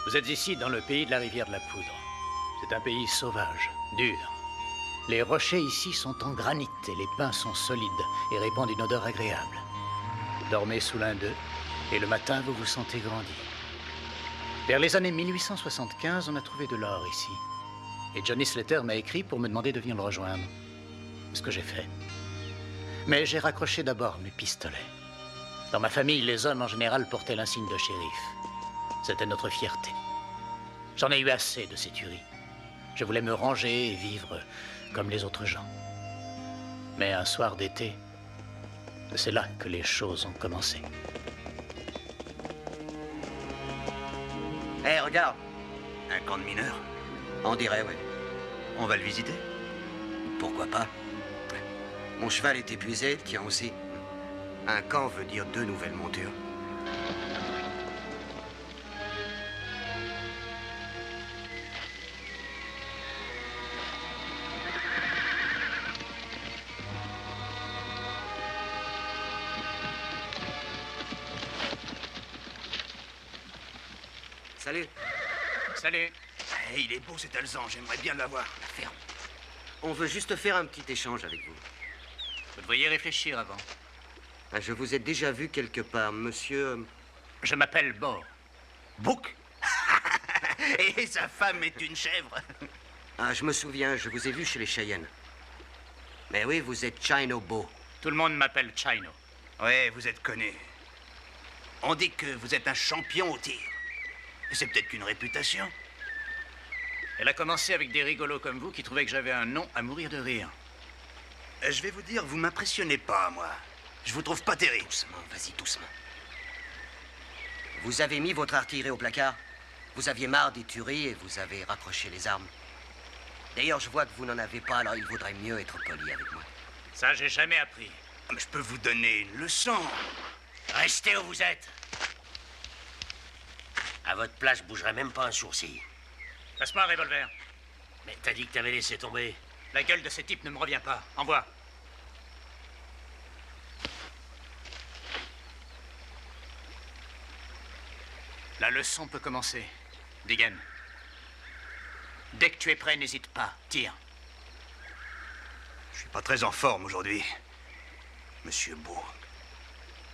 Vous êtes ici dans le pays de la rivière de la Poudre. C'est un pays sauvage, dur. Les rochers ici sont en granit et les pins sont solides et répandent une odeur agréable. Dormez sous l'un d'eux et le matin vous vous sentez grandi. Vers les années 1875, on a trouvé de l'or ici. Et Johnny Slater m'a écrit pour me demander de venir le rejoindre. Ce que j'ai fait. Mais j'ai raccroché d'abord mes pistolets. Dans ma famille, les hommes en général portaient l'insigne de shérif. C'était notre fierté. J'en ai eu assez de ces tueries. Je voulais me ranger et vivre comme les autres gens. Mais un soir d'été, c'est là que les choses ont commencé. Hé, regarde. Un camp de mineurs? On dirait, oui. On va le visiter? Pourquoi pas? Mon cheval est épuisé, le tien aussi. Un camp veut dire 2 nouvelles montures. Salut. Salut. Hey, il est beau cet alezan, j'aimerais bien l'avoir. La ferme. On veut juste faire un petit échange avec vous. Vous devriez réfléchir avant. Je vous ai déjà vu quelque part, monsieur... Je m'appelle Bo. Book? Et sa femme est une chèvre. Ah, je me souviens, je vous ai vu chez les Cheyennes. Mais oui, vous êtes Chino Bo. Tout le monde m'appelle Chino. Ouais, vous êtes connu. On dit que vous êtes un champion au tir. C'est peut-être qu'une réputation. Elle a commencé avec des rigolos comme vous qui trouvaient que j'avais un nom à mourir de rire. Je vais vous dire, vous m'impressionnez pas, moi. Je vous trouve pas terrible. Doucement, vas-y, doucement. Vous avez mis votre artillerie au placard. Vous aviez marre des tueries et vous avez raccroché les armes. D'ailleurs, je vois que vous n'en avez pas, alors il vaudrait mieux être poli avec moi. Ça, j'ai jamais appris. Mais je peux vous donner une leçon. Restez où vous êtes. À votre place, je bougerai même pas un sourcil. Passe-moi un revolver. Mais t'as dit que t'avais laissé tomber. La gueule de ces types ne me revient pas. Envoie. La leçon peut commencer. Dégaine. Dès que tu es prêt, n'hésite pas. Tire. Je suis pas très en forme aujourd'hui, Monsieur Bourg.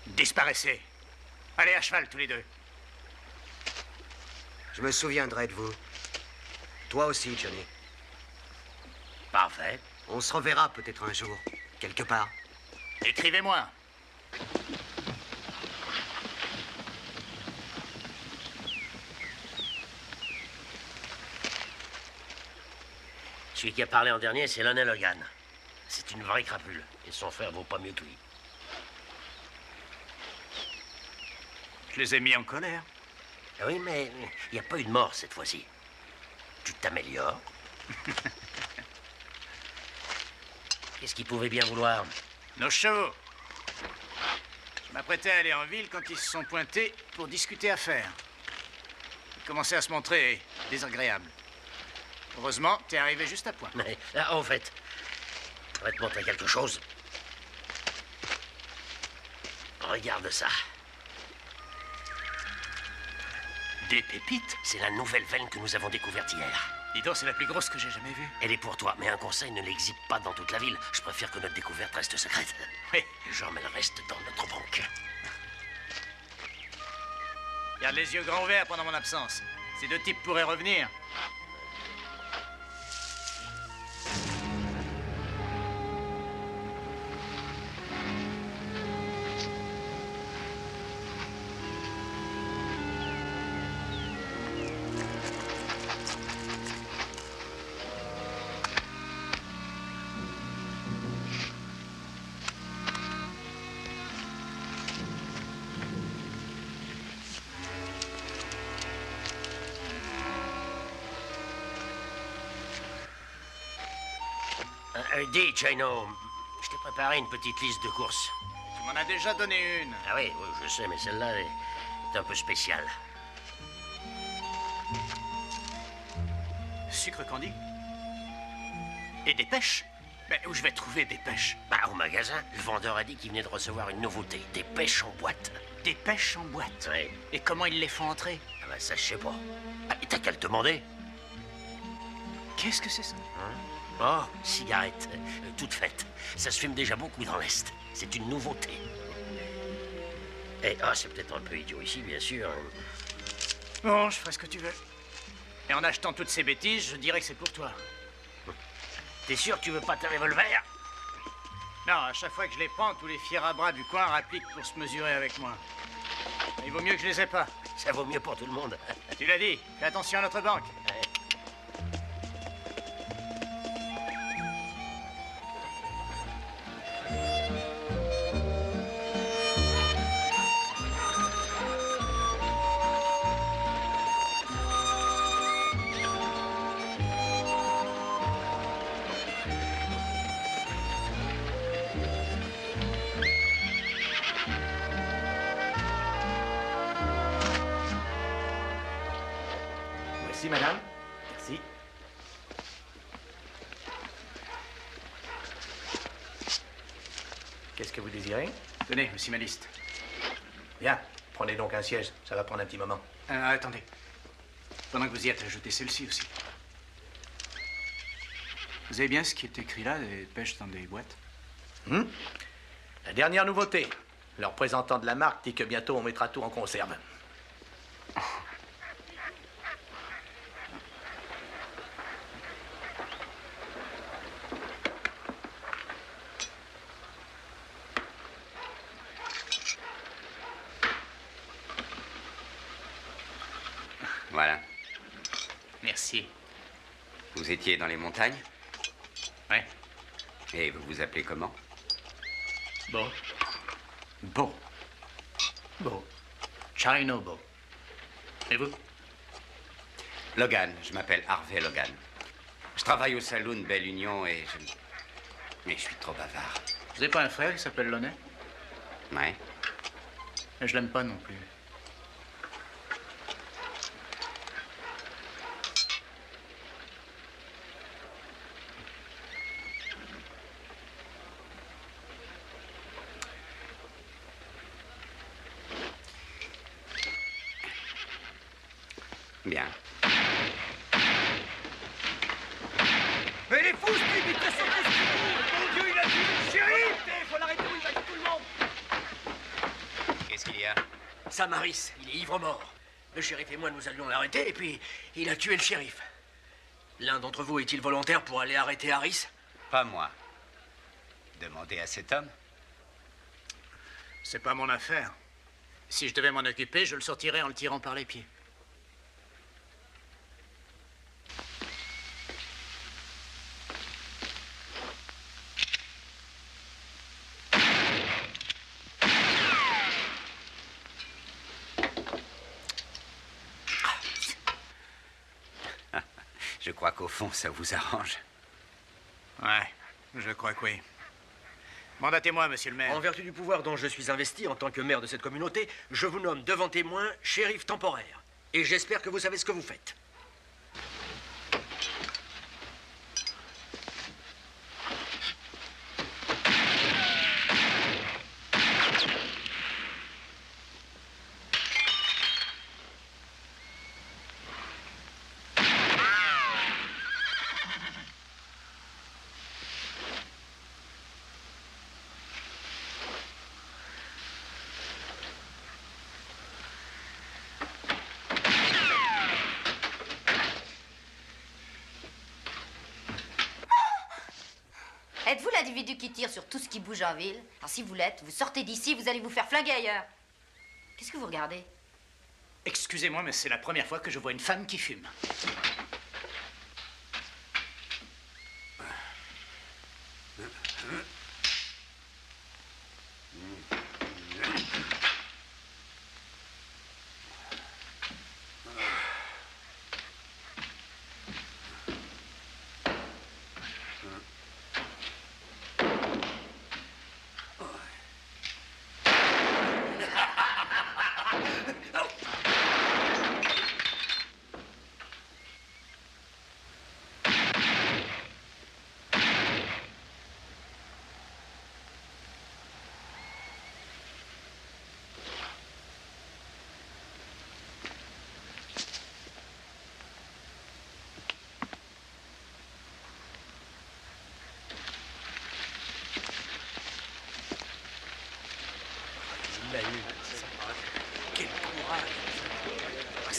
Disparaissez. Allez à cheval, tous les deux. Je me souviendrai de vous. Toi aussi, Johnny. Parfait. On se reverra peut-être un jour, quelque part. Écrivez-moi. Celui qui a parlé en dernier, c'est Lionel Logan. C'est une vraie crapule. Et son frère vaut pas mieux que lui. Je les ai mis en colère. Ah oui, mais il n'y a pas eu de mort cette fois-ci. Tu t'améliores. Qu'est-ce qu'ils pouvaient bien vouloir? Nos chevaux. Je m'apprêtais à aller en ville quand ils se sont pointés pour discuter affaires. Ils commençaient à se montrer désagréables. Heureusement, t'es arrivé juste à point. Mais, là, en fait, je vais te montrer quelque chose. Regarde ça. Des pépites? C'est la nouvelle veine que nous avons découverte hier. Dis donc, c'est la plus grosse que j'ai jamais vue. Elle est pour toi, mais un conseil, ne l'exhibe pas dans toute la ville. Je préfère que notre découverte reste secrète. Oui. Je remets le reste dans notre banque. Garde les yeux grands ouverts pendant mon absence. Ces 2 types pourraient revenir. Dis, Chino, je t'ai préparé une petite liste de courses. Tu m'en as déjà donné une. Ah oui, oui, je sais, mais celle-là est un peu spéciale. Sucre candy? Et des pêches? Mais où je vais trouver des pêches? Bah, au magasin, le vendeur a dit qu'il venait de recevoir une nouveauté, des pêches en boîte. Des pêches en boîte. Ouais. Et comment ils les font entrer? Ah bah ça, je sais pas. Ah, et t'as qu'à le demander. Qu'est-ce que c'est ça? Oh, cigarette, toute faite. Ça se fume déjà beaucoup dans l'Est. C'est une nouveauté. Et c'est peut-être un peu idiot ici, bien sûr. Bon, je ferai ce que tu veux. Et en achetant toutes ces bêtises, je dirais que c'est pour toi. T'es sûr que tu veux pas tes revolvers? Non, à chaque fois que je les prends, tous les fiers à bras du coin rappliquent pour se mesurer avec moi. Il vaut mieux que je les ai pas. Ça vaut mieux pour tout le monde. Tu l'as dit, fais attention à notre banque. Merci, madame. Merci. Qu'est-ce que vous désirez? Tenez, voici ma liste. Bien. Prenez donc un siège. Ça va prendre un petit moment. Attendez. Pendant que vous y êtes, ajoutez celle-ci aussi. Vous avez bien ce qui est écrit là, des pêches dans des boîtes? La dernière nouveauté. Le représentant de la marque dit que bientôt on mettra tout en conserve. Voilà. Merci. Vous étiez dans les montagnes? Ouais. Et vous vous appelez comment? Beau. Beau. Beau. Chino Beau. Et vous? Logan, je m'appelle Harvey Logan. Je travaille au saloon Belle Union et Mais je suis trop bavard. Vous avez pas un frère qui s'appelle Launay? Ouais. Mais je l'aime pas non plus. Bien. Mais il est fou, ce type, il te saute dessus. Mon Dieu, il a tué le shérif. Faut l'arrêter ou il va tuer tout le monde. Qu'est-ce qu'il y a? Samaris, il est ivre-mort. Le shérif et moi, nous allions l'arrêter, et puis il a tué le shérif. L'un d'entre vous est-il volontaire pour aller arrêter Harris? Pas moi. Demandez à cet homme. C'est pas mon affaire. Si je devais m'en occuper, je le sortirais en le tirant par les pieds. Je crois qu'au fond, ça vous arrange. Ouais, je crois que oui. Mandatez-moi, monsieur le maire. En vertu du pouvoir dont je suis investi en tant que maire de cette communauté, je vous nomme devant témoin shérif temporaire. Et j'espère que vous savez ce que vous faites. Êtes-vous l'individu qui tire sur tout ce qui bouge en ville? Alors si vous l'êtes, vous sortez d'ici, vous allez vous faire flinguer ailleurs. Qu'est-ce que vous regardez? Excusez-moi, mais c'est la première fois que je vois une femme qui fume.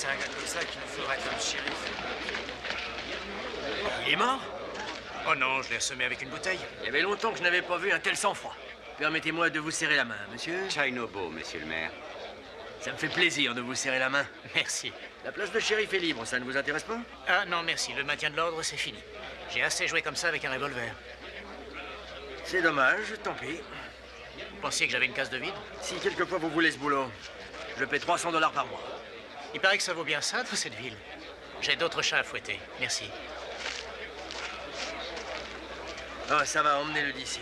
c'est un gars comme ça qui nous ferait comme shérif. Il est mort? Oh non, je l'ai assommé avec une bouteille. Il y avait longtemps que je n'avais pas vu un tel sang-froid. Permettez-moi de vous serrer la main, monsieur. Chainobo, monsieur le maire. Ça me fait plaisir de vous serrer la main. Merci. La place de shérif est libre, ça ne vous intéresse pas? Ah non, merci. Le maintien de l'ordre, c'est fini. J'ai assez joué comme ça avec un revolver. C'est dommage, tant pis. Vous pensiez que j'avais une case de vide? Si quelquefois vous voulez ce boulot, je paie 300 $ par mois. Il paraît que ça vaut bien ça, dans cette ville. J'ai d'autres chats à fouetter. Merci. Ah, ça va, emmenez-le d'ici.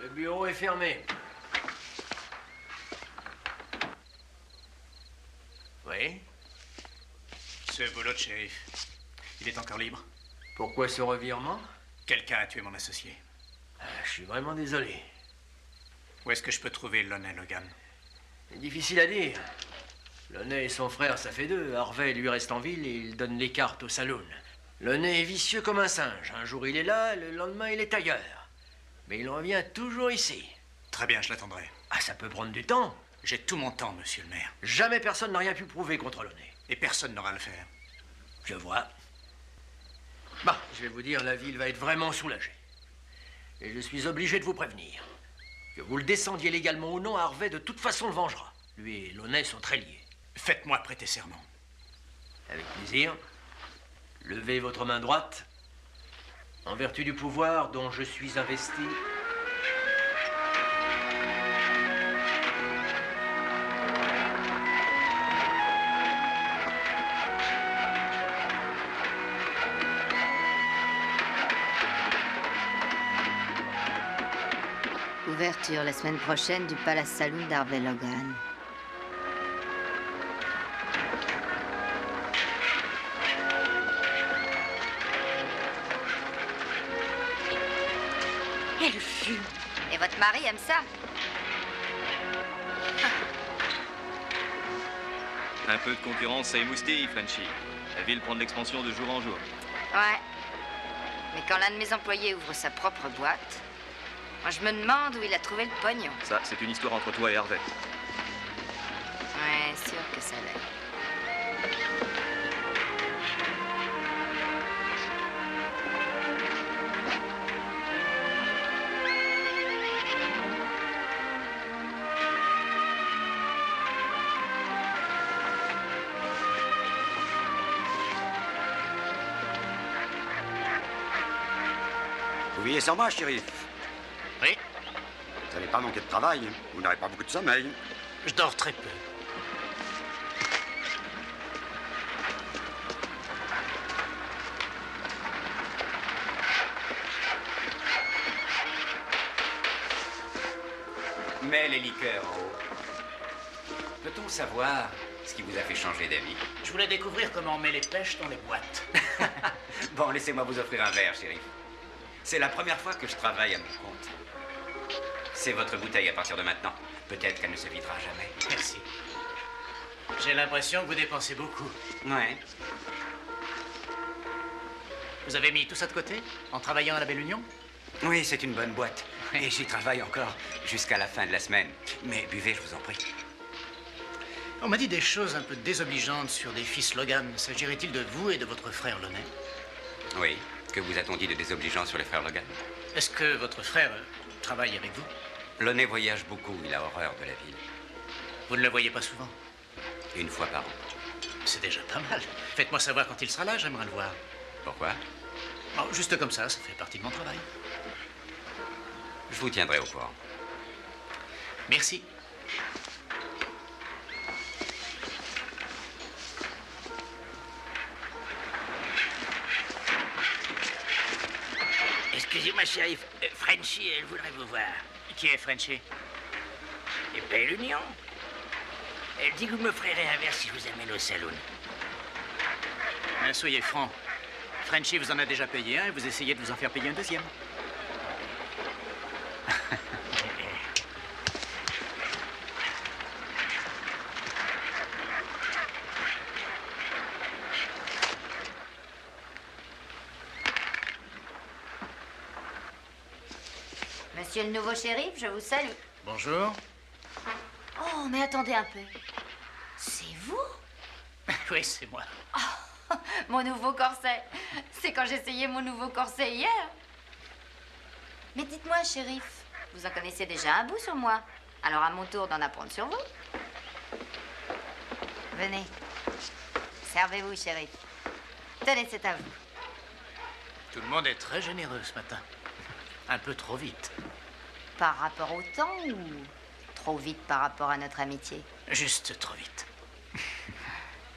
Le bureau est fermé. Oui? Ce boulot de shérif, il est encore libre? Pourquoi ce revirement? Quelqu'un a tué mon associé. Je suis vraiment désolé. Où est-ce que je peux trouver Loney Logan? C'est difficile à dire. Loney et son frère, ça fait deux. Harvey, lui, reste en ville et il donne les cartes au saloon. Loney est vicieux comme un singe. Un jour, il est là, le lendemain, il est ailleurs. Mais il revient toujours ici. Très bien, je l'attendrai. Ah, ça peut prendre du temps. J'ai tout mon temps, monsieur le maire. Jamais personne n'a rien pu prouver contre Loney. Et personne n'aura à le faire. Je vois. Bah, je vais vous dire, la ville va être vraiment soulagée. Et je suis obligé de vous prévenir. Que vous le descendiez légalement ou non, Harvey de toute façon le vengera. Lui et Loney sont très liés. Faites-moi prêter serment. Avec plaisir. Levez votre main droite. En vertu du pouvoir dont je suis investi. Ouverture la semaine prochaine du Palace Saloon d'Harvey Logan. Elle fume. Et votre mari aime ça? Un peu de concurrence, ça émoustille, Frenchy. La ville prend de l'expansion de jour en jour. Ouais. Mais quand l'un de mes employés ouvre sa propre boîte, moi je me demande où il a trouvé le pognon. Ça, c'est une histoire entre toi et Harvey. Ouais, sûr que ça l'est. Vous veillez sur moi, shérif. Oui, Vous n'allez pas manquer de travail. Vous n'aurez pas beaucoup de sommeil. je dors très peu. Mets les liqueurs en haut. Peut-on savoir ce qui vous a fait changer d'avis? Je voulais découvrir comment on met les pêches dans les boîtes. Bon, laissez-moi vous offrir un verre, shérif. C'est la première fois que je travaille à mon compte. C'est votre bouteille à partir de maintenant. Peut-être qu'elle ne se videra jamais. Merci. J'ai l'impression que vous dépensez beaucoup. Ouais. Vous avez mis tout ça de côté en travaillant à la Belle Union? Oui, c'est une bonne boîte. Et j'y travaille encore jusqu'à la fin de la semaine. Mais buvez, je vous en prie. On m'a dit des choses un peu désobligeantes sur des fils Logan. S'agirait-il de vous et de votre frère Launay? Oui. Que vous a-t-on dit de désobligeant sur les frères Logan? Est-ce que votre frère travaille avec vous? Launay voyage beaucoup, il a horreur de la ville. Vous ne le voyez pas souvent? Une fois par an. C'est déjà pas mal. Faites-moi savoir quand il sera là, j'aimerais le voir. Pourquoi? Oh, juste comme ça fait partie de mon travail. Je vous tiendrai au courant. Merci. Excusez-moi, shérif. Frenchy, elle voudrait vous voir. Qui est Frenchy? Et paye l'union. Elle dit que vous me ferez un verre si je vous amène au saloon. Soyez franc. Frenchy vous en a déjà payé un et vous essayez de vous en faire payer un deuxième. Monsieur le nouveau shérif, je vous salue. Bonjour. Oh, mais attendez un peu. C'est vous? Oui, c'est moi. Oh, mon nouveau corset. C'est quand j'essayais mon nouveau corset hier. Mais dites-moi, shérif, vous en connaissez déjà un bout sur moi. Alors à mon tour d'en apprendre sur vous. Venez. Servez-vous, shérif. Tenez, c'est à vous. Tout le monde est très généreux ce matin. Un peu trop vite. Par rapport au temps ou trop vite par rapport à notre amitié? Juste trop vite.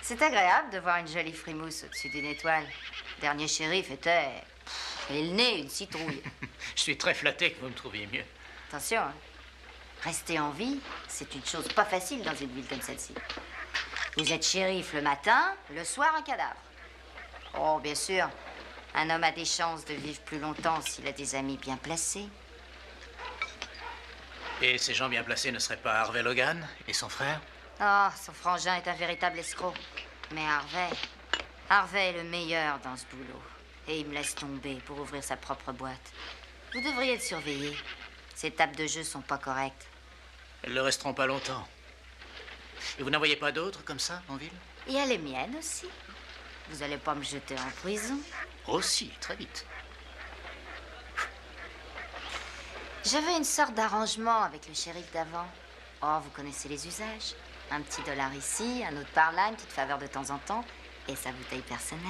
C'est agréable de voir une jolie frimousse au-dessus d'une étoile. Le dernier shérif était... et le nez, une citrouille. Je suis très flatté que vous me trouviez mieux. Attention, hein. Rester en vie, c'est une chose pas facile dans une ville comme celle-ci. Vous êtes shérif le matin, le soir un cadavre. Oh, bien sûr, un homme a des chances de vivre plus longtemps s'il a des amis bien placés. Et ces gens bien placés ne seraient pas Harvey Logan et son frère? Oh, son frangin est un véritable escroc. Mais Harvey est le meilleur dans ce boulot. Et il me laisse tomber pour ouvrir sa propre boîte. Vous devriez le surveiller. Ses tables de jeu sont pas correctes. Elles ne le resteront pas longtemps. Et vous n'en voyez pas d'autres comme ça en ville? Il y a les miennes aussi. Vous allez pas me jeter en prison? Aussi, très vite. J'avais une sorte d'arrangement avec le shérif d'avant. Oh, vous connaissez les usages. Un petit dollar ici, un autre par là, une petite faveur de temps en temps, et sa bouteille personnelle.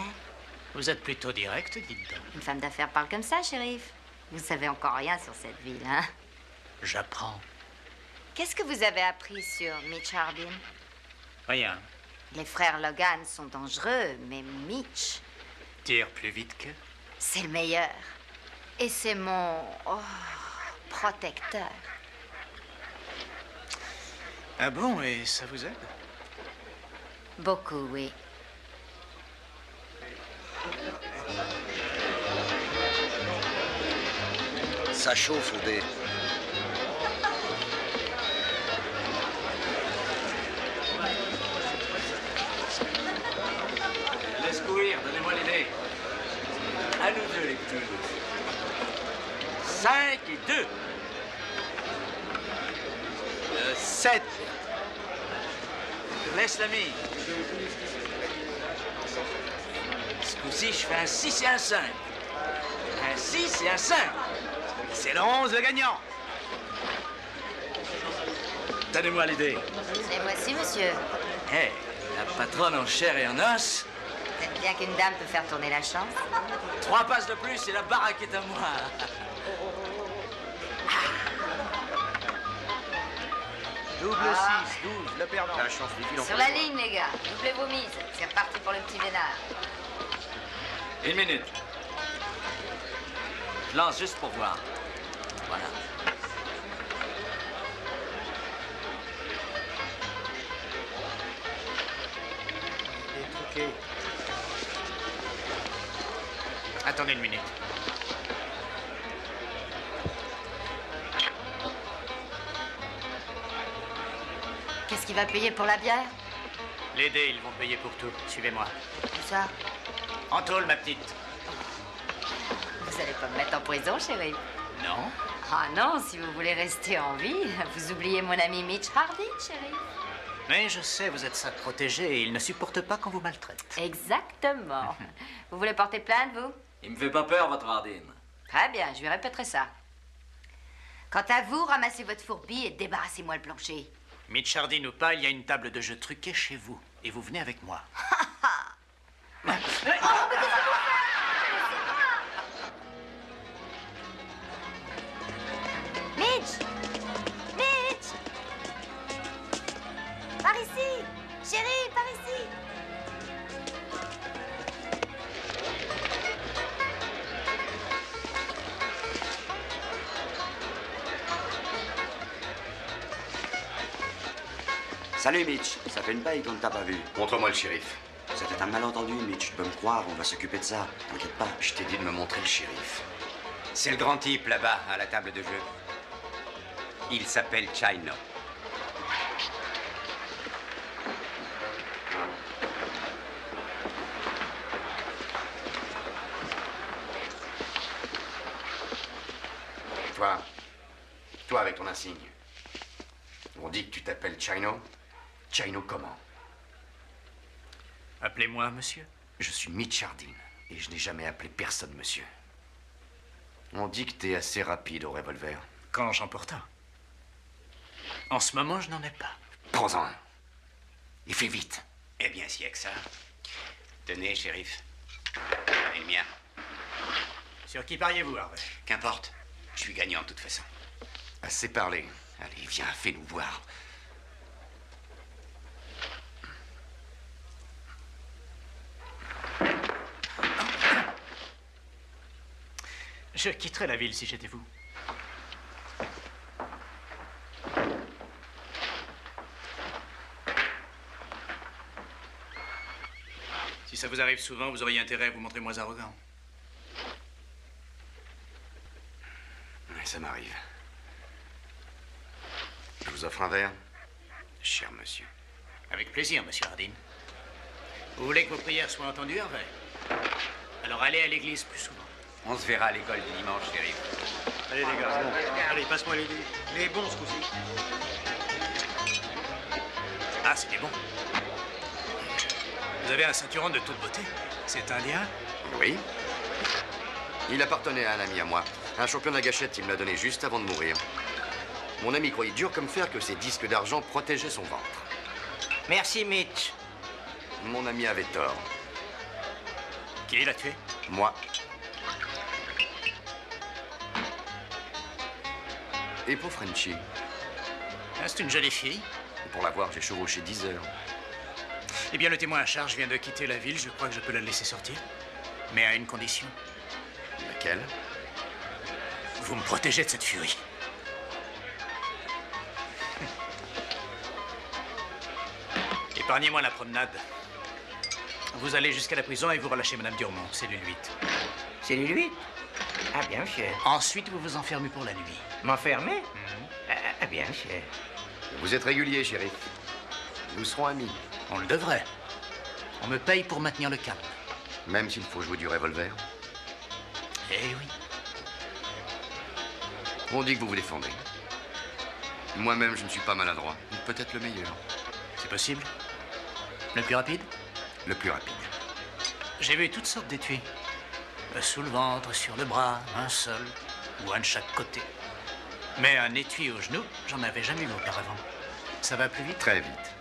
Vous êtes plutôt direct, dites donc. Une femme d'affaires parle comme ça, shérif. Vous savez encore rien sur cette ville, hein? J'apprends. Qu'est-ce que vous avez appris sur Mitch Hardin? Rien. Les frères Logan sont dangereux, mais Mitch... Tire plus vite que... C'est le meilleur. Et c'est mon... protecteur. Ah bon, et ça vous aide? Beaucoup, oui. Ça chauffe au dé. Laisse courir, donnez-moi les dés. À nous deux, les petits. 5 et 2. 7. Laisse l'ami. Ce coup-ci, je fais un 6 et un 5. Un 6 et un 5. C'est le 11, le gagnant. Donnez-moi les dés. Et voici, monsieur. Hé, la patronne en chair et en os. Peut-être bien qu'une dame peut faire tourner la chance. 3 passes de plus et la baraque est à moi. Double 6, 12, le perdant. La chance des filles. Sur la ligne, les gars. Doublez vos mises. C'est reparti pour le petit vénard. 1 minute. Je lance juste pour voir. Voilà. Ok. Attendez une minute. Qu'est-ce qu'il va payer pour la bière? Les dés, ils vont payer pour tout. Suivez-moi. Où ça? En tôle, ma petite. Vous allez pas me mettre en prison, chérie? Non. Ah non, si vous voulez rester en vie, vous oubliez mon ami Mitch Hardin, chérie. Mais je sais, vous êtes sa protégée et il ne supporte pas qu'on vous maltraite. Exactement. Vous voulez porter plainte, vous? Il me fait pas peur, votre Hardin. Très bien, je lui répéterai ça. Quant à vous, ramassez votre fourbie et débarrassez-moi le plancher. Mitch Hardin ou pas, il y a une table de jeu truquée chez vous. Et vous venez avec moi. Mitch! Mitch! Par ici! Chérie, par ici! Salut Mitch, ça fait une paille qu'on ne t'a pas vu. Montre-moi le shérif. C'était un malentendu, Mitch, tu peux me croire, on va s'occuper de ça. T'inquiète pas. Je t'ai dit de me montrer le shérif. C'est le grand type là-bas, à la table de jeu. Il s'appelle Chino. Toi avec ton insigne. On dit que tu t'appelles Chino. Chino comment? Appelez-moi monsieur. Je suis Mitch Hardin et je n'ai jamais appelé personne monsieur. On dit que t'es assez rapide au revolver. Quand j'en porte un. En ce moment, je n'en ai pas. Prends-en un. Et fais vite. Eh bien, s'il y a que ça. Tenez, shérif. Prenez le mien. Sur qui pariez-vous, Harvey? Qu'importe. Je suis gagnant de toute façon. Assez parlé. Allez, viens, fais-nous voir. Je quitterais la ville si j'étais vous. Si ça vous arrive souvent, vous auriez intérêt à vous montrer moins arrogant. Oui, ça m'arrive. Je vous offre un verre, cher monsieur. Avec plaisir, monsieur Hardin. Vous voulez que vos prières soient entendues, Harvey? Alors allez à l'église plus souvent. On se verra à l'école du dimanche, shérif. Allez, les gars, bon. Allez, passe-moi les bons, ce coup-ci. Ah, c'était bon. Vous avez un ceinturon de toute beauté. C'est indien? Oui. Il appartenait à un ami à moi. Un champion de la gâchette, il me l'a donné juste avant de mourir. Mon ami croyait dur comme fer que ses disques d'argent protégeaient son ventre. Merci, Mitch. Mon ami avait tort. Qui l'a tué? Moi. Et pour Frenchy? Ah, c'est une jolie fille. Pour la voir, j'ai chevauché 10 heures. Eh bien, le témoin à charge vient de quitter la ville. Je crois que je peux la laisser sortir. Mais à une condition. Laquelle? Vous me protégez de cette furie. Épargnez-moi la promenade. Vous allez jusqu'à la prison et vous relâchez Madame Durmont, cellule 8. Cellule 8? Ah, bien, cher. Ensuite, vous vous enfermez pour la nuit. M'enfermer? Ah, bien, cher. Vous êtes régulier, shérif. Nous serons amis. On le devrait. On me paye pour maintenir le calme. Même s'il faut jouer du revolver? Eh oui. On dit que vous vous défendez. Moi-même, je ne suis pas maladroit. Peut-être le meilleur. C'est possible? Le plus rapide? Le plus rapide. J'ai vu toutes sortes d'étuis. Sous le ventre, sur le bras, un seul, ou un de chaque côté. Mais un étui au genou, j'en avais jamais vu auparavant. Ça va plus vite? Très vite.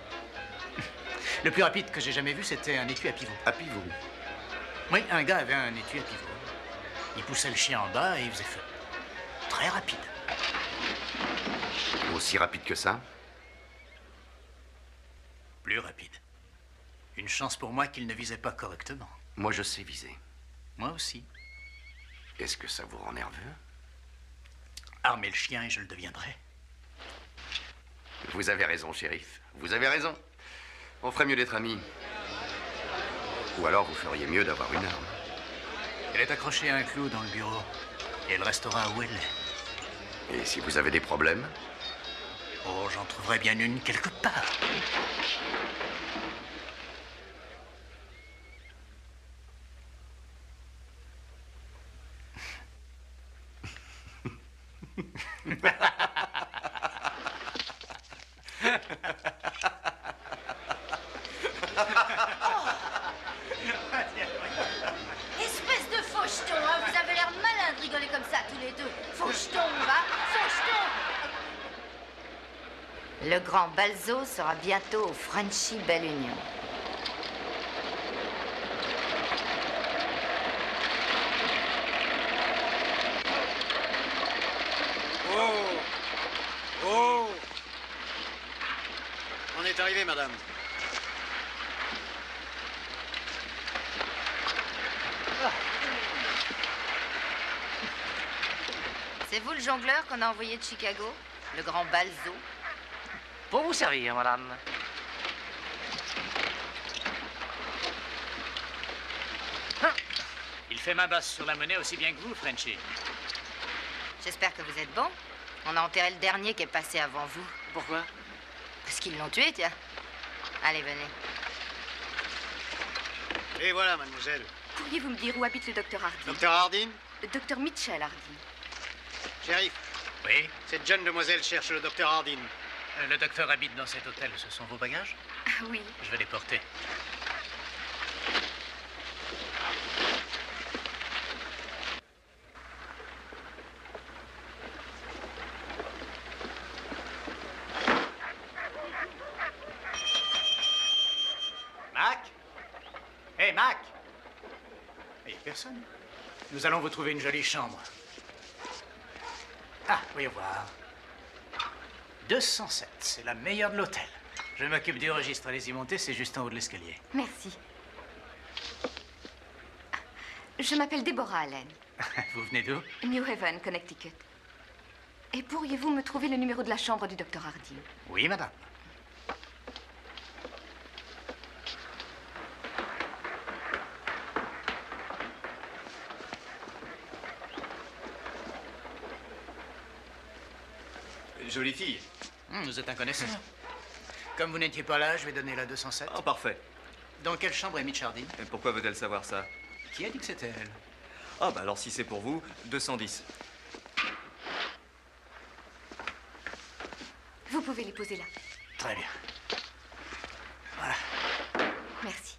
Le plus rapide que j'ai jamais vu, c'était un étui à pivot. À pivot? Oui, un gars avait un étui à pivot. Il poussait le chien en bas et il faisait feu. Très rapide. Aussi rapide que ça? Plus rapide. Une chance pour moi qu'il ne visait pas correctement. Moi, je sais viser. Moi aussi. Est-ce que ça vous rend nerveux? Armer le chien et je le deviendrai. Vous avez raison, shérif. Vous avez raison. On ferait mieux d'être amis. Ou alors vous feriez mieux d'avoir une arme. Elle est accrochée à un clou dans le bureau. Et elle restera où elle est. Et si vous avez des problèmes? Oh, j'en trouverai bien une quelque part. Le grand Balzo sera bientôt au Frenchy Belle Union. Oh! Oh! On est arrivé, madame. C'est vous le jongleur qu'on a envoyé de Chicago? Le grand Balzo? Pour vous servir, madame. Il fait main basse sur la monnaie aussi bien que vous, Frenchy. J'espère que vous êtes bon. On a enterré le dernier qui est passé avant vous. Pourquoi? Parce qu'ils l'ont tué, tiens. Allez, venez. Et voilà, mademoiselle. Pourriez-vous me dire où habite le docteur Hardin? Docteur Hardin? Le docteur Mitchell Hardin. Shérif. Oui? Cette jeune demoiselle cherche le docteur Hardin. Le docteur habite dans cet hôtel. Ce sont vos bagages? Ah oui. Je vais les porter. Mac? Hé, Mac! Il n'y a personne. Nous allons vous trouver une jolie chambre. Ah, voyons voir. 207, c'est la meilleure de l'hôtel. Je m'occupe du registre. Allez-y monter, c'est juste en haut de l'escalier. Merci. Je m'appelle Deborah Allen. Vous venez d'où? New Haven, Connecticut. Et pourriez-vous me trouver le numéro de la chambre du docteur Hardin? Oui, madame. Jolie fille. Vous êtes un connaisseur. Comme vous n'étiez pas là, je vais donner la 207. Oh, parfait. Dans quelle chambre est Mitch Hardin? Et pourquoi veut-elle savoir ça? Qui a dit que c'était elle? Ah, bah alors si c'est pour vous, 210. Vous pouvez les poser là. Très bien. Voilà. Merci.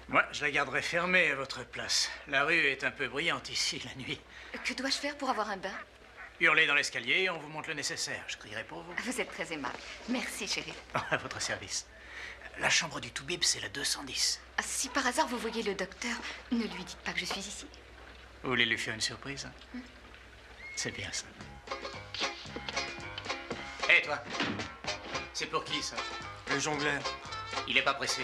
Moi, je la garderai fermée à votre place. La rue est un peu bruyante ici, la nuit. Que dois-je faire pour avoir un bain? Hurlez dans l'escalier et on vous montre le nécessaire. Je crierai pour vous. Vous êtes très aimable. Merci, chérie. À votre service. La chambre du Toubib, c'est la 210. Si par hasard vous voyez le docteur, ne lui dites pas que je suis ici. Vous voulez lui faire une surprise? C'est bien ça. Hé, toi! C'est pour qui, ça? Le jongleur. Il est pas pressé.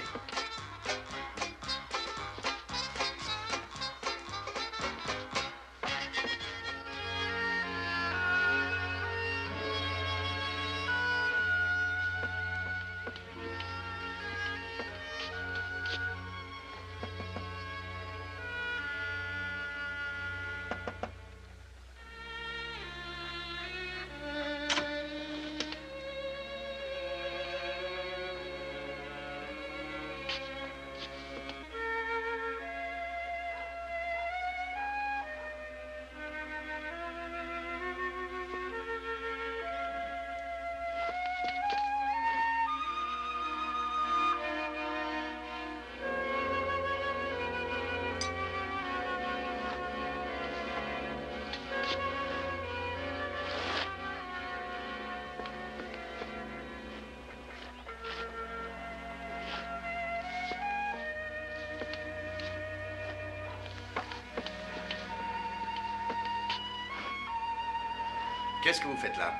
Qu'est-ce que vous faites là?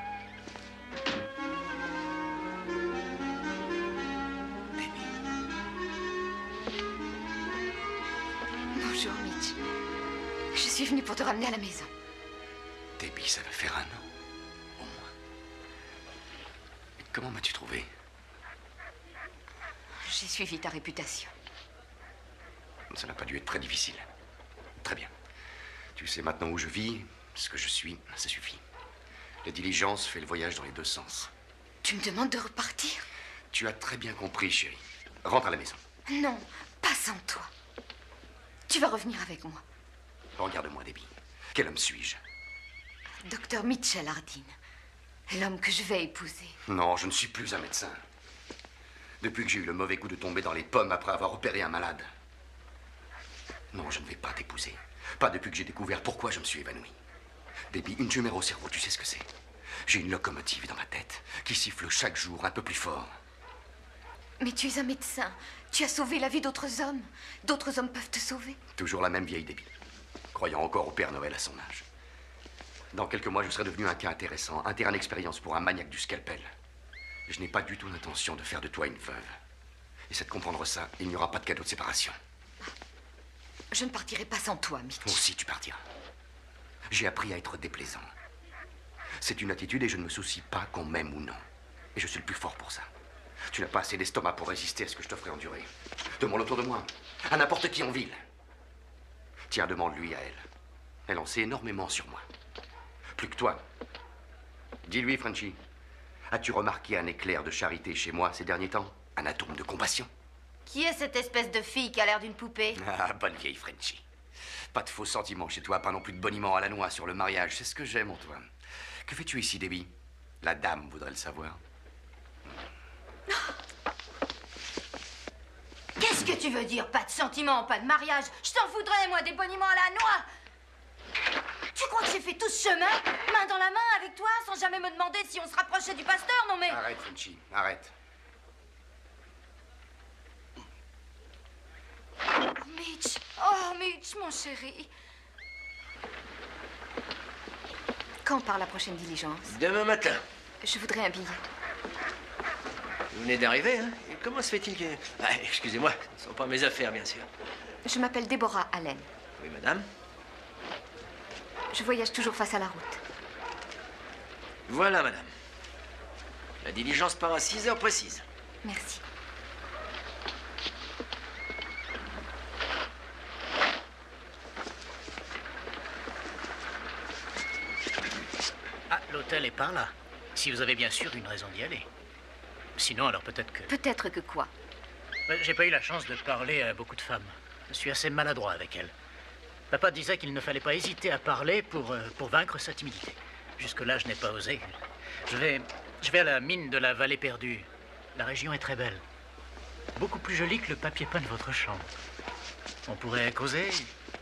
Bonjour, Mitch. Je suis venue pour te ramener à la maison. Debbie, ça va faire 1 an. Au moins. Comment m'as-tu trouvé? J'ai suivi ta réputation. Ça n'a pas dû être très difficile. Très bien. Tu sais maintenant où je vis, ce que je suis, ça suffit. La diligence fait le voyage dans les 2 sens. Tu me demandes de repartir? Tu as très bien compris, chérie. Rentre à la maison. Non, pas sans toi. Tu vas revenir avec moi. Regarde-moi, Debbie. Quel homme suis-je? Docteur Mitchell Hardin. L'homme que je vais épouser. Non, je ne suis plus un médecin. Depuis que j'ai eu le mauvais coup de tomber dans les pommes après avoir opéré un malade. Non, je ne vais pas t'épouser. Pas depuis que j'ai découvert pourquoi je me suis évanoui. Debbie, une tumeur au cerveau, tu sais ce que c'est? J'ai une locomotive dans ma tête qui siffle chaque jour un peu plus fort. Mais tu es un médecin. Tu as sauvé la vie d'autres hommes. D'autres hommes peuvent te sauver. Toujours la même vieille Debbie, croyant encore au Père Noël à son âge. Dans quelques mois, je serai devenu un cas intéressant, un terrain d'expérience pour un maniaque du scalpel. Je n'ai pas du tout l'intention de faire de toi une veuve. Essaie de comprendre ça, il n'y aura pas de cadeau de séparation. Je ne partirai pas sans toi, Mitch. Aussi, tu partiras. J'ai appris à être déplaisant. C'est une attitude et je ne me soucie pas qu'on m'aime ou non. Et je suis le plus fort pour ça. Tu n'as pas assez d'estomac pour résister à ce que je te ferai endurer. Demande autour de moi, à n'importe qui en ville. Tiens, demande-lui à elle. Elle en sait énormément sur moi. Plus que toi. Dis-lui, Frenchy, as-tu remarqué un éclair de charité chez moi ces derniers temps? Un atome de compassion? Qui est cette espèce de fille qui a l'air d'une poupée? Ah, bonne vieille Frenchy. Pas de faux sentiments chez toi, pas non plus de boniment à la noix sur le mariage. C'est ce que j'aime, Antoine. Que fais-tu ici, Debbie? La dame voudrait le savoir. Qu'est-ce que tu veux dire? Pas de sentiments, pas de mariage? Je t'en voudrais, moi, des boniments à la noix! Tu crois que j'ai fait tout ce chemin, main dans la main, avec toi, sans jamais me demander si on se rapprochait du pasteur? Non, mais... Arrête, Frenchy, arrête. Mitch. Oh, Mitch, mon chéri. Quand part la prochaine diligence? Demain matin. Je voudrais un billet. Vous venez d'arriver, hein? Et comment se fait-il que... Ah, excusez-moi, ce ne sont pas mes affaires, bien sûr. Je m'appelle Deborah Allen. Oui, madame. Je voyage toujours face à la route. Voilà, madame. La diligence part à 6 heures précises. Merci. Ah, l'hôtel est par là. Si vous avez bien sûr une raison d'y aller. Sinon, alors peut-être que... Peut-être que quoi? J'ai pas eu la chance de parler à beaucoup de femmes. Je suis assez maladroit avec elles. Papa disait qu'il ne fallait pas hésiter à parler pour vaincre sa timidité. Jusque-là, je n'ai pas osé. Je vais à la mine de la vallée perdue. La région est très belle. Beaucoup plus jolie que le papier peint de votre chambre. On pourrait causer.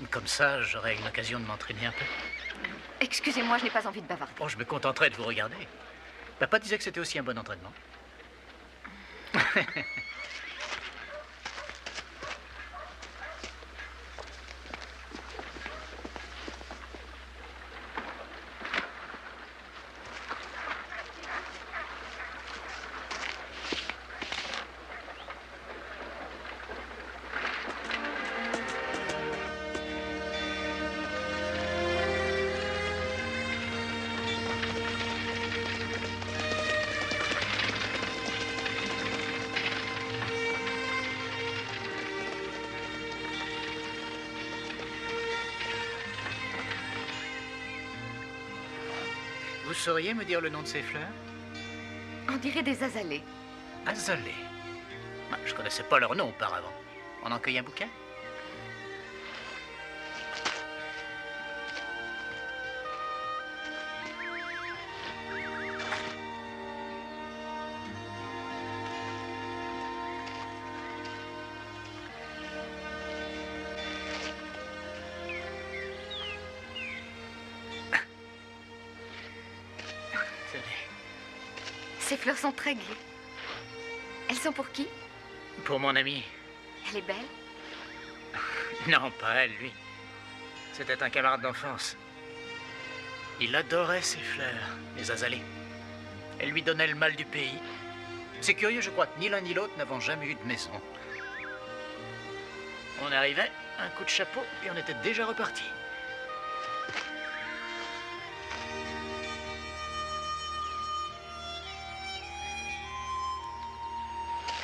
Comme ça, j'aurais une occasion de m'entraîner un peu. Excusez-moi, je n'ai pas envie de bavarder. Oh, je me contenterai de vous regarder. Papa disait que c'était aussi un bon entraînement. Vous sauriez me dire le nom de ces fleurs? On dirait des azalées. Azalées. Je connaissais pas leur nom auparavant. On en cueille un bouquet? Ces fleurs sont très gaies. Elles sont pour qui? Pour mon ami. Elle est belle? Non, pas elle, lui. C'était un camarade d'enfance. Il adorait ces fleurs, les azalées. Elles lui donnaient le mal du pays. C'est curieux, je crois que ni l'un ni l'autre n'avons jamais eu de maison. On arrivait, un coup de chapeau, et on était déjà reparti.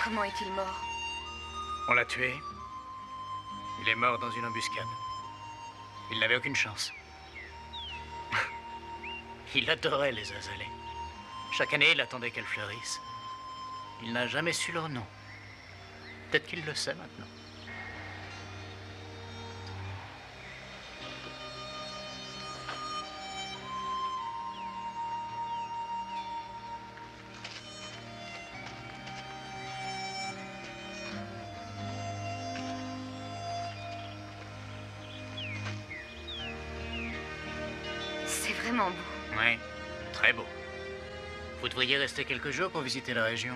Comment est-il mort? On l'a tué. Il est mort dans une embuscade. Il n'avait aucune chance. Il adorait les azalées. Chaque année, il attendait qu'elles fleurissent. Il n'a jamais su leur nom. Peut-être qu'il le sait maintenant. C'est vraiment beau. Oui, très beau. Vous devriez rester quelques jours pour visiter la région.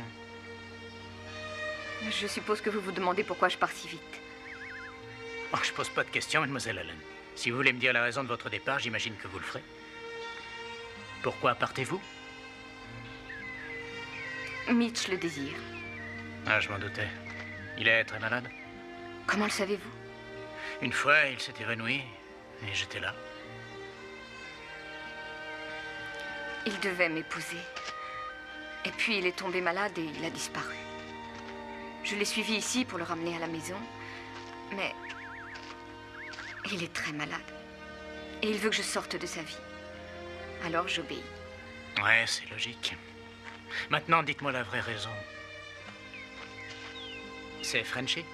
Je suppose que vous vous demandez pourquoi je pars si vite. Oh, je pose pas de questions, mademoiselle Allen. Si vous voulez me dire la raison de votre départ, j'imagine que vous le ferez. Pourquoi partez-vous? Mitch le désire. Ah, je m'en doutais. Il est très malade. Comment le savez-vous? Une fois, il s'est évanoui et j'étais là. Il devait m'épouser. Et puis il est tombé malade et il a disparu. Je l'ai suivi ici pour le ramener à la maison. Mais il est très malade. Et il veut que je sorte de sa vie. Alors j'obéis. Ouais, c'est logique. Maintenant, dites-moi la vraie raison. C'est Frenchy?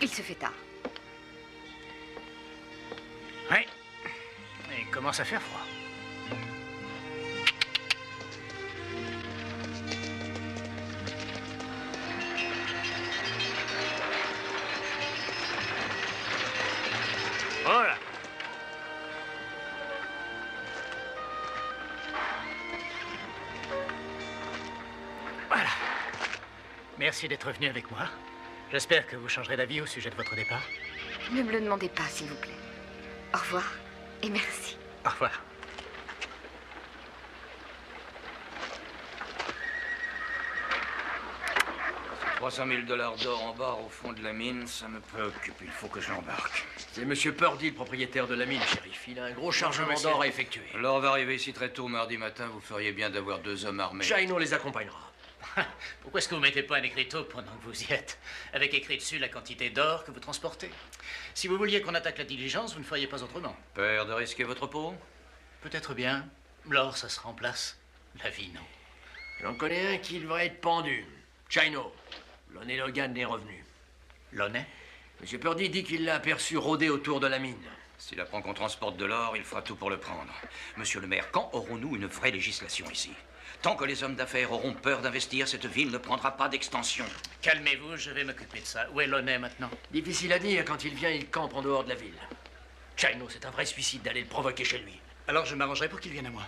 Il se fait tard. Ouais. Il commence à faire froid. Voilà. Voilà. Merci d'être venu avec moi. J'espère que vous changerez d'avis au sujet de votre départ. Ne me le demandez pas, s'il vous plaît. Au revoir et merci. Au revoir. $300 000 d'or en barre au fond de la mine, ça me préoccupe. Il faut que je l'embarque. C'est Monsieur Purdy, le propriétaire de la mine, shérif. Il a un gros chargement d'or à effectuer. L'or va arriver ici très tôt mardi matin. Vous feriez bien d'avoir 2 hommes armés. Chino les accompagnera. Pourquoi est-ce que vous mettez pas un écriteau pendant que vous y êtes, avec écrit dessus la quantité d'or que vous transportez? Si vous vouliez qu'on attaque la diligence, vous ne feriez pas autrement. Peur de risquer votre peau? Peut-être bien. L'or, ça se remplace. La vie, non. J'en connais un qui devrait être pendu. Chino. Lonnie Logan est revenu. Lonnie? Monsieur Purdy dit qu'il l'a aperçu rôder autour de la mine. S'il apprend qu'on transporte de l'or, il fera tout pour le prendre. Monsieur le maire, quand aurons-nous une vraie législation ici? Tant que les hommes d'affaires auront peur d'investir, cette ville ne prendra pas d'extension. Calmez-vous, je vais m'occuper de ça. Où est Lonnie maintenant? Difficile à dire. Quand il vient, il campe en dehors de la ville. Chino, c'est un vrai suicide d'aller le provoquer chez lui. Alors je m'arrangerai pour qu'il vienne à moi.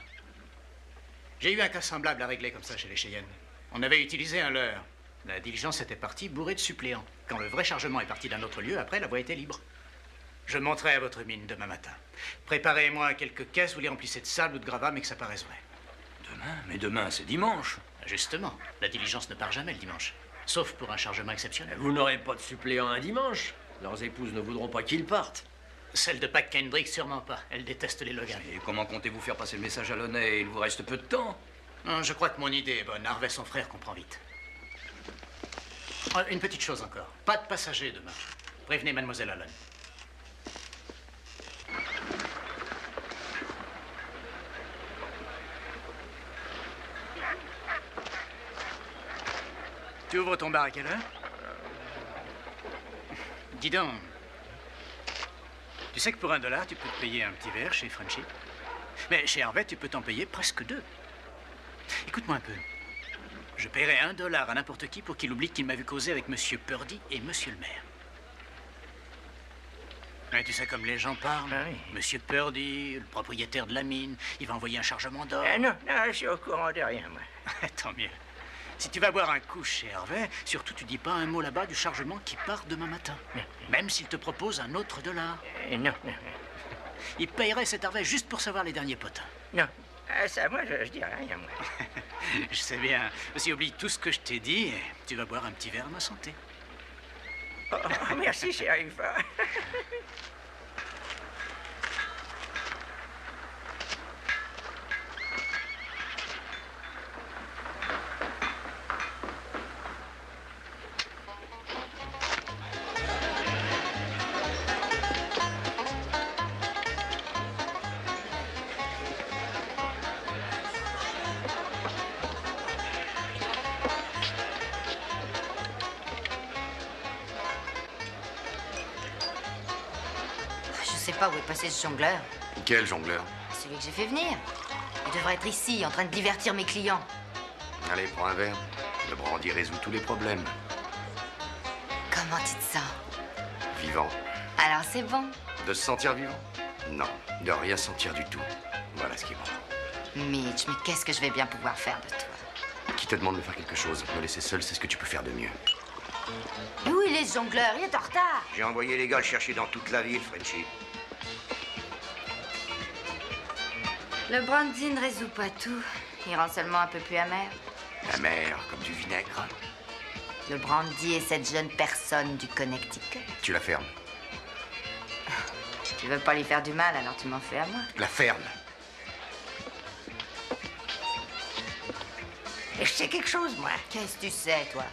J'ai eu un cas semblable à régler comme ça chez les Cheyennes. On avait utilisé un leurre. La diligence était partie bourrée de suppléants. Quand le vrai chargement est parti d'un autre lieu, après, la voie était libre. Je monterai à votre mine demain matin. Préparez-moi quelques caisses, vous les remplissez de sable ou de gravats, mais que ça paraisse vrai. Demain? Mais demain, c'est dimanche. Justement, la diligence ne part jamais le dimanche. Sauf pour un chargement exceptionnel. Vous n'aurez pas de suppléants un dimanche. Leurs épouses ne voudront pas qu'ils partent. Celle de Pac Kendrick, sûrement pas. Elle déteste les Logan. Et comment comptez-vous faire passer le message à Lonnie? Il vous reste peu de temps. Non, je crois que mon idée est bonne. Harvey, son frère, comprend vite. Oh, une petite chose encore. Pas de passagers demain. Prévenez mademoiselle Allen. Tu ouvres ton bar à quelle heure? Dis donc. Tu sais que pour $1, tu peux te payer un petit verre chez Frenchy. Mais chez Harvey, tu peux t'en payer presque 2. Écoute-moi un peu. Je paierai $1 à n'importe qui pour qu'il oublie qu'il m'a vu causer avec Monsieur Purdy et Monsieur le maire. Ouais, tu sais comme les gens parlent. Ah oui. Monsieur Purdy, le propriétaire de la mine, il va envoyer un chargement d'or. Non, je suis au courant de rien, moi. Tant mieux. Si tu vas boire un coup chez Harvey, surtout tu dis pas un mot là-bas du chargement qui part demain matin. Même s'il te propose un autre $. Non. Il paierait cet Harvey juste pour savoir les derniers potins. Non. Ça, moi, je dirais rien, moi. Je sais bien. Si oublie tout ce que je t'ai dit, tu vas boire un petit verre à ma santé. Oh, merci, shérif. Je sais pas où est passé ce jongleur. Quel jongleur? Celui que j'ai fait venir. Il devrait être ici, en train de divertir mes clients. Allez, prends un verre. Le brandy résout tous les problèmes. Comment tu te sens? Vivant. Alors c'est bon. De se sentir vivant? Non, de rien sentir du tout. Voilà ce qui est bon. Mitch, mais qu'est-ce que je vais bien pouvoir faire de toi? Qui te demande de faire quelque chose? Me laisser seul, c'est ce que tu peux faire de mieux. Et où il est, ce jongleur? Il est en retard. J'ai envoyé les gars le chercher dans toute la ville, Frenchy. Le brandy ne résout pas tout. Il rend seulement un peu plus amer. Amer, comme du vinaigre. Le brandy et cette jeune personne du Connecticut. Tu la fermes. Tu veux pas lui faire du mal, alors tu m'en fais à moi. La ferme. Et je sais quelque chose, moi. Qu'est-ce que tu sais, toi?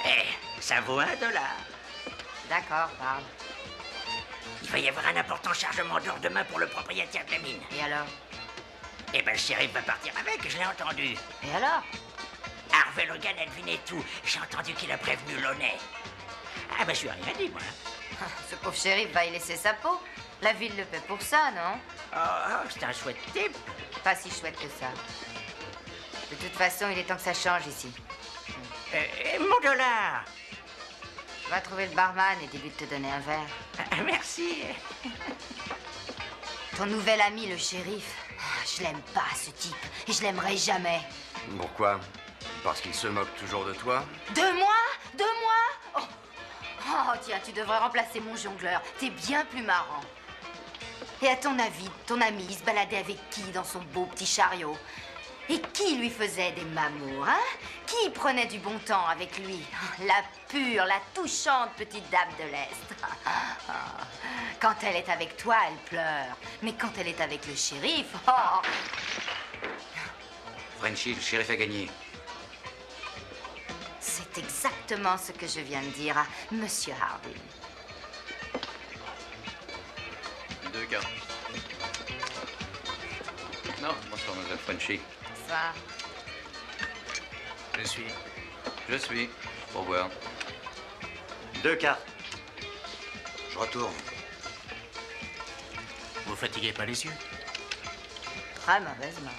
Eh, ça vaut $1. D'accord, parle. Il va y avoir un important chargement d'or demain pour le propriétaire de la mine. Et alors? Eh ben, le shérif va partir avec, je l'ai entendu. Et alors? Harvey Logan a deviné tout. J'ai entendu qu'il a prévenu Launay. Ah ben, je lui ai rien dit, moi. Ce pauvre shérif va y laisser sa peau. La ville le paie pour ça, non? Oh, c'est un chouette type. Pas si chouette que ça. De toute façon, il est temps que ça change ici. Mon dollar. Va trouver le barman et dis-lui de te donner un verre. Merci. Ton nouvel ami, le shérif. Je l'aime pas, ce type. Et je l'aimerai jamais. Pourquoi? Parce qu'il se moque toujours de toi? De moi? De moi? Oh, tiens, tu devrais remplacer mon jongleur. T'es bien plus marrant. Et à ton avis, ton ami, il se baladait avec qui dans son beau petit chariot? Et qui lui faisait des mamours, hein? Qui prenait du bon temps avec lui? La pure, la touchante petite dame de l'Est. Quand elle est avec toi, elle pleure. Mais quand elle est avec le shérif, oh! Frenchy, le shérif a gagné. C'est exactement ce que je viens de dire à Monsieur Harding. 2 cartes. Non, bonsoir, mademoiselle Frenchy. Ça. Je suis. Au revoir. 2 cartes. Je retourne. Vous fatiguez pas les yeux? Très mauvaise main.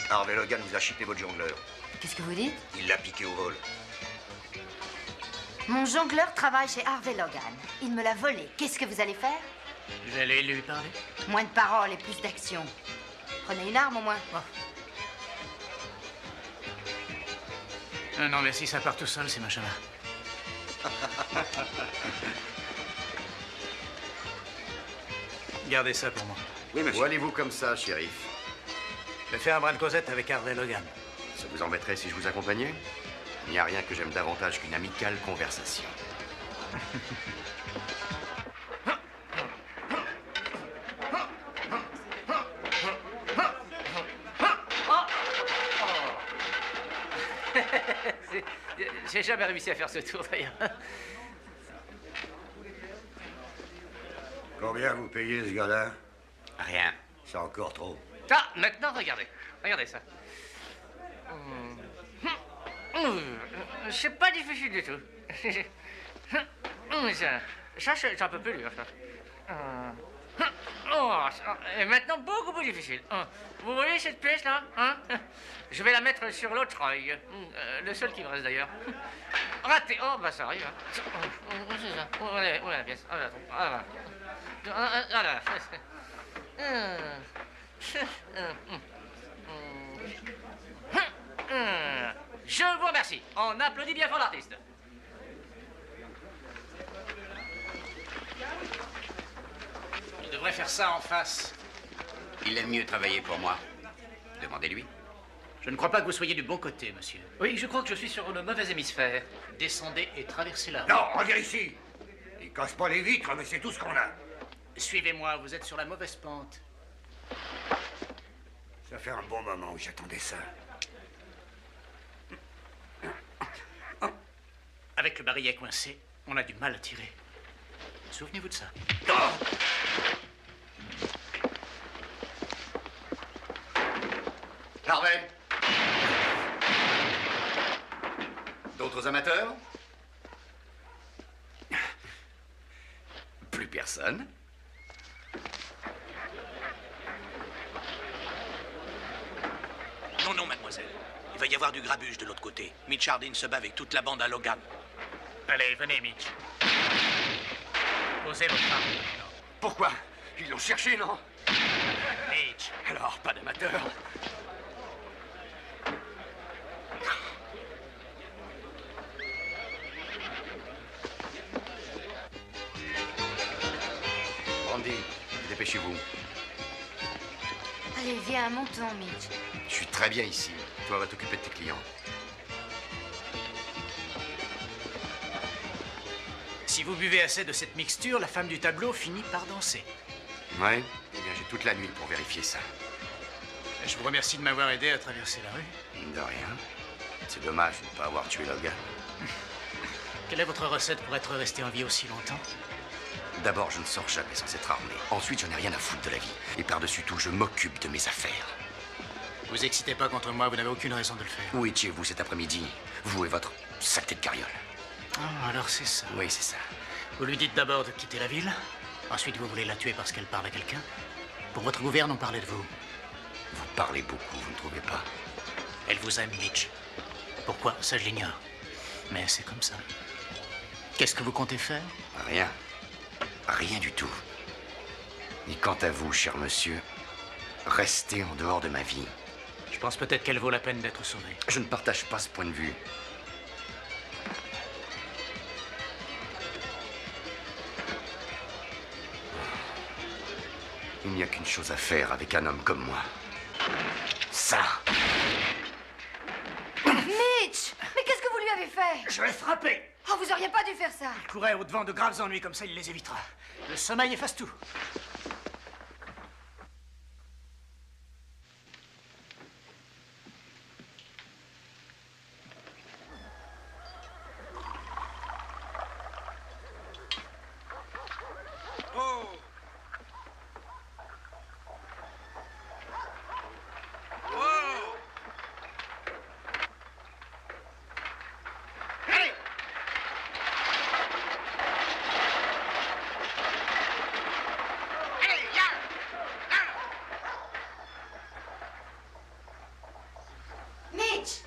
Harvey Logan vous a chippé votre jongleur. Qu'est-ce que vous dites? Il l'a piqué au vol. Mon jongleur travaille chez Harvey Logan. Il me l'a volé. Qu'est-ce que vous allez faire? J'allais lui parler. Moins de paroles et plus d'action. Prenez une arme au moins. Non, merci, ça part tout seul, ces machins-là. Gardez ça pour moi. Oui, monsieur. Où allez-vous comme ça, shérif? Je vais faire un brin de causette avec Harvey Logan. Ça vous embêterait si je vous accompagnais? Il n'y a rien que j'aime davantage qu'une amicale conversation. J'ai jamais réussi à faire ce tour, d'ailleurs. Combien vous payez ce gars-là? Rien. C'est encore trop. Ah, maintenant, regardez. Regardez ça. C'est pas difficile du tout. Ça, c'est un peu plus dur, ça. Et maintenant, beaucoup plus difficile. Vous voyez cette pièce-là, hein? Je vais la mettre sur l'autre œil. Le seul qui me reste, d'ailleurs. Raté. Oh, bah ça arrive. Hein. C'est ça. Où est la pièce? Ah, là. Je vous remercie. On applaudit bien fort l'artiste. Il devrait faire ça en face. Il aime mieux travailler pour moi. Demandez-lui. Je ne crois pas que vous soyez du bon côté, monsieur. Oui, je crois que je suis sur le mauvais hémisphère. Descendez et traversez la rue. Non, reviens ici. Il casse pas les vitres, mais c'est tout ce qu'on a. Suivez-moi, vous êtes sur la mauvaise pente. Ça fait un bon moment où j'attendais ça. Avec le barillet coincé, on a du mal à tirer. Souvenez-vous de ça. Harvey? D'autres amateurs? Plus personne? Non, mademoiselle. Il va y avoir du grabuge de l'autre côté. Mitch Harding se bat avec toute la bande à Logan. Allez, venez, Mitch. Posez votre arme. Pourquoi? Ils l'ont cherché, non? Mitch. Alors, pas d'amateur. Brandy, dépêchez-vous. Allez, viens, montons, Mitch. Je suis très bien ici. Toi, va t'occuper de tes clients. Si vous buvez assez de cette mixture, la femme du tableau finit par danser. Ouais? Eh bien, j'ai toute la nuit pour vérifier ça. Je vous remercie de m'avoir aidé à traverser la rue. De rien. C'est dommage de ne pas avoir tué Logan. Quelle est votre recette pour être resté en vie aussi longtemps? D'abord, je ne sors jamais sans être armé. Ensuite, je n'ai rien à foutre de la vie. Et par-dessus tout, je m'occupe de mes affaires. Vous excitez pas contre moi, vous n'avez aucune raison de le faire. Où étiez-vous cet après-midi? Vous et votre saleté de carriole. Ah, alors c'est ça. Oui, c'est ça. Vous lui dites d'abord de quitter la ville. Ensuite, vous voulez la tuer parce qu'elle parle à quelqu'un. Pour votre gouverne, on parlait de vous. Vous parlez beaucoup, vous ne trouvez pas? Elle vous aime, Mitch. Pourquoi? Ça, je l'ignore. Mais c'est comme ça. Qu'est-ce que vous comptez faire? Rien. Rien du tout. Et quant à vous, cher monsieur, restez en dehors de ma vie. Je pense peut-être qu'elle vaut la peine d'être sauvée. Je ne partage pas ce point de vue. Il n'y a qu'une chose à faire avec un homme comme moi. Ça. Mitch! Mais qu'est-ce que vous lui avez fait? Je l'ai frappé! Oh, vous auriez pas dû faire ça! Il courait au-devant de graves ennuis, comme ça il les évitera. Le sommeil efface tout. Mitch! Mitch!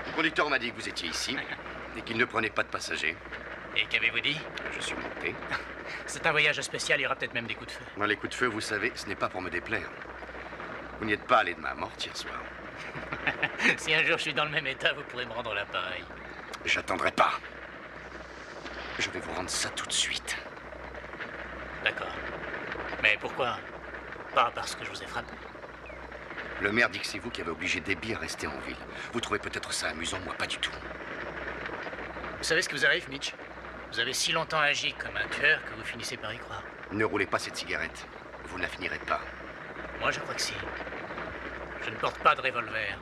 Le conducteur m'a dit que vous étiez ici et qu'il ne prenait pas de passagers. Et qu'avez-vous dit? Je suis monté. C'est un voyage spécial, il y aura peut-être même des coups de feu. Dans les coups de feu, vous savez, ce n'est pas pour me déplaire. Vous n'y êtes pas allé de ma mort hier soir. Si un jour je suis dans le même état, vous pourrez me rendre l'appareil. J'attendrai pas. Je vais vous rendre ça tout de suite. D'accord. Mais pourquoi? Pas parce que je vous ai frappé. Le maire dit que c'est vous qui avez obligé Debbie à rester en ville. Vous trouvez peut-être ça amusant, moi pas du tout. Vous savez ce qui vous arrive, Mitch? Vous avez si longtemps agi comme un tueur que vous finissez par y croire. Ne roulez pas cette cigarette. Vous ne la finirez pas. Moi, je crois que si. Je ne porte pas de revolver.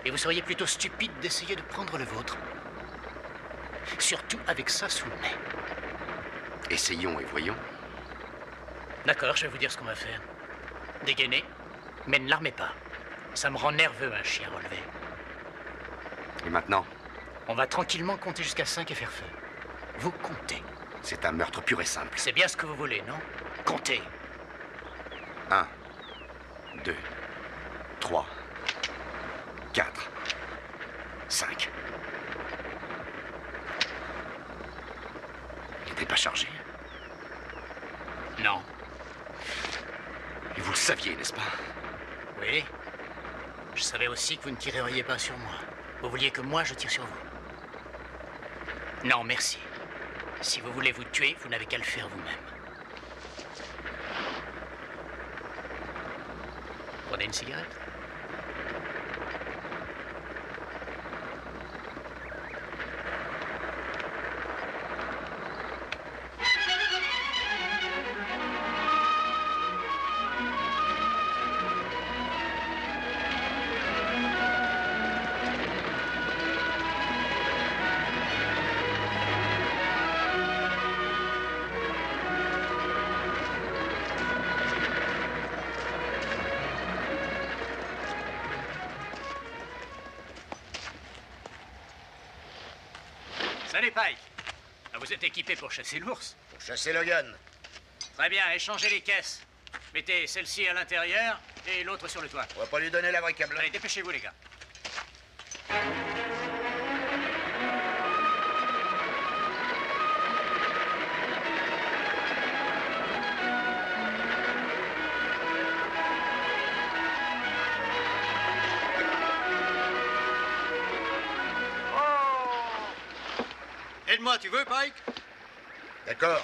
Et vous seriez plutôt stupide d'essayer de prendre le vôtre. Surtout avec ça sous le nez. Essayons et voyons. D'accord, je vais vous dire ce qu'on va faire. Dégainez, mais ne l'armez pas. Ça me rend nerveux, un chien relevé. Et maintenant? On va tranquillement compter jusqu'à 5 et faire feu. Vous comptez. C'est un meurtre pur et simple. C'est bien ce que vous voulez, non? Comptez. 1, 2, 3, 4, 5. Il n'était pas chargé? Non. Et vous le saviez, n'est-ce pas? Oui. Je savais aussi que vous ne tireriez pas sur moi. Vous vouliez que moi je tire sur vous. Non, merci. Si vous voulez vous tuer, vous n'avez qu'à le faire vous-même. Prenez une cigarette. Salut, Pike. Ah, vous êtes équipé pour chasser l'ours? Pour chasser Logan. Très bien, échangez les caisses. Mettez celle-ci à l'intérieur et l'autre sur le toit. On va pas lui donner la vraie câble. Allez, dépêchez-vous, les gars. Aide-moi, tu veux, Pike? D'accord.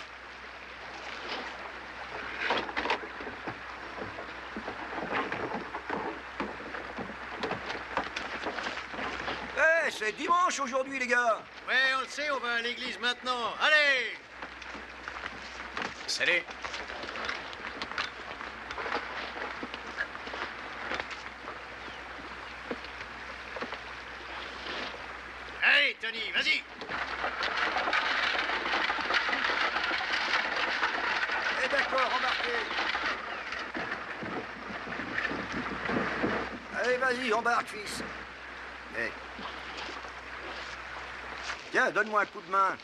Eh, c'est dimanche aujourd'hui, les gars. Ouais, on le sait, on va à l'église maintenant. Allez! Salut. Allez, Tony, vas-y! Eh, d'accord, embarquez. Allez, vas-y, embarque, fils. Eh. Tiens, donne-moi un coup de main.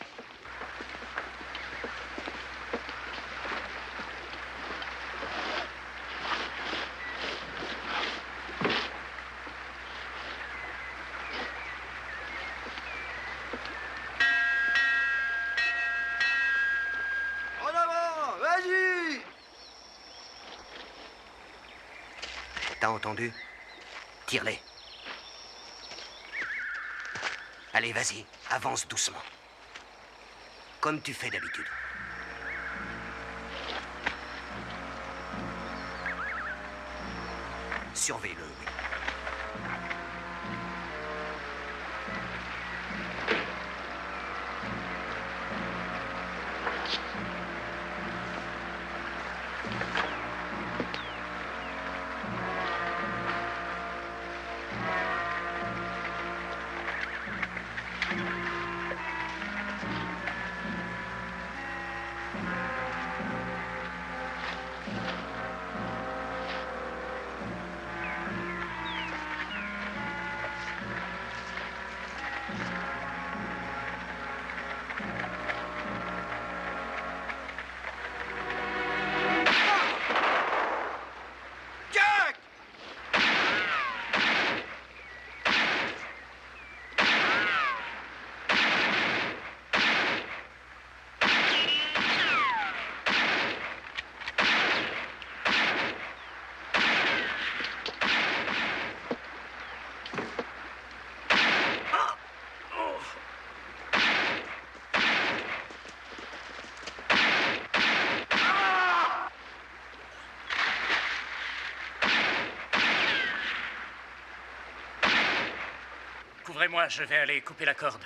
En avant, vas-y! T'as entendu? Tire-les. Allez, vas-y, avance doucement. Comme tu fais d'habitude. Surveille-le, oui. Couvrez-moi, je vais aller couper la corde.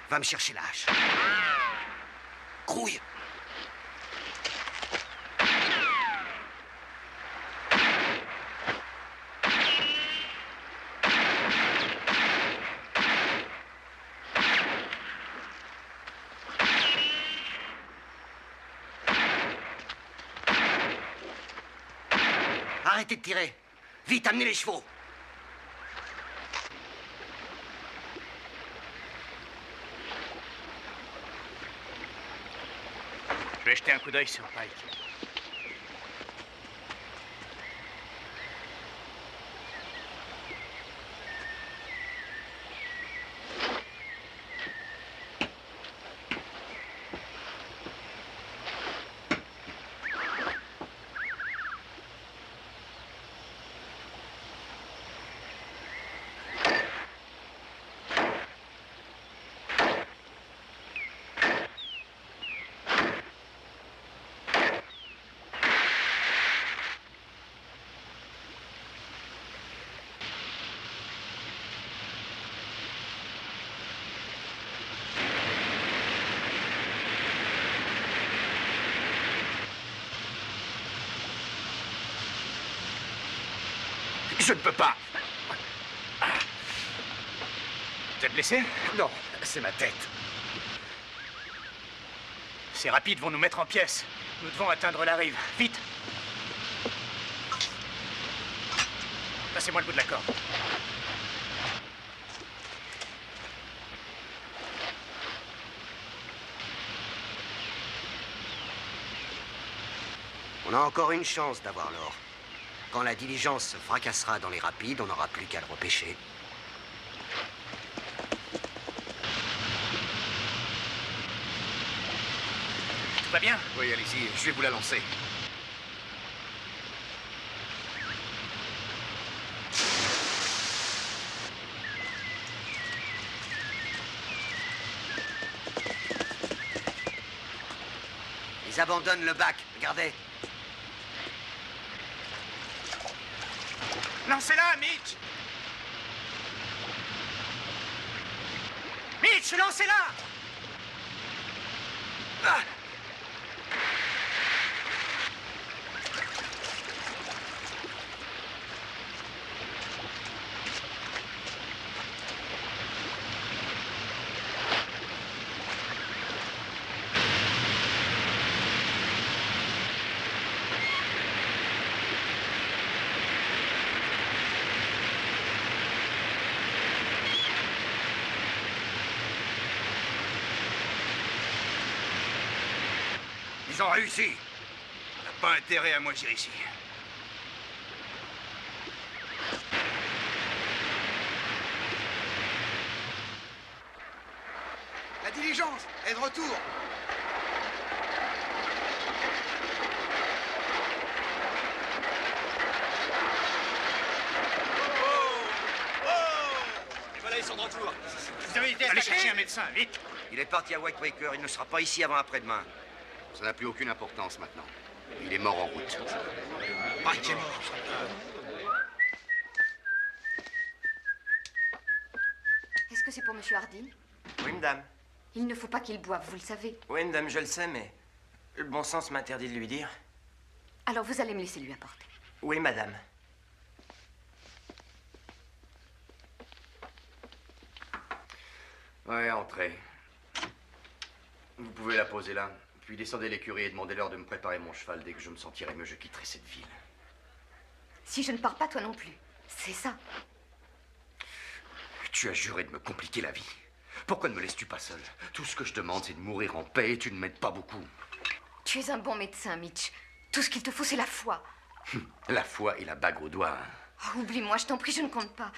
Va me chercher la hache. Grouille. Arrêtez de tirer. Vite, amenez les chevaux. Je vais jeter un coup d'œil sur Pike. Je ne peux pas. Vous êtes blessé? Non, c'est ma tête. Ces rapides vont nous mettre en pièces. Nous devons atteindre la rive. Vite! Passez-moi le bout de la corde. On a encore une chance d'avoir l'or. Quand la diligence se fracassera dans les rapides, on n'aura plus qu'à le repêcher. Tout va bien? Oui, allez-y, je vais vous la lancer. Ils abandonnent le bac, regardez. Lancez-la, Mitch! Mitch, lancez-la! Ah! Ils ont réussi. On n'a pas intérêt à moisir ici. La diligence est de retour. Voilà, ils sont de retour. Vous avez été allez chercher un médecin, vite! Il est parti à White Waker, il ne sera pas ici avant après-demain. Ça n'a plus aucune importance maintenant. Il est mort en route. Ah, il est mort. Est-ce que c'est pour Monsieur Hardin? Oui, madame. Il ne faut pas qu'il boive, vous le savez. Oui, madame, je le sais, mais le bon sens m'interdit de lui dire. Alors vous allez me laisser lui apporter. Oui, madame. Ouais, entrez. Vous pouvez la poser là. Puis descendez l'écurie et demandez-leur de me préparer mon cheval. Dès que je me sentirai mieux, je quitterai cette ville. Si je ne pars pas, toi non plus. C'est ça. Tu as juré de me compliquer la vie. Pourquoi ne me laisses-tu pas seul? Tout ce que je demande, c'est de mourir en paix et tu ne m'aides pas beaucoup. Tu es un bon médecin, Mitch. Tout ce qu'il te faut, c'est la foi. La foi et la bague au doigt. Hein. Oh, oublie-moi, je t'en prie, je ne compte pas.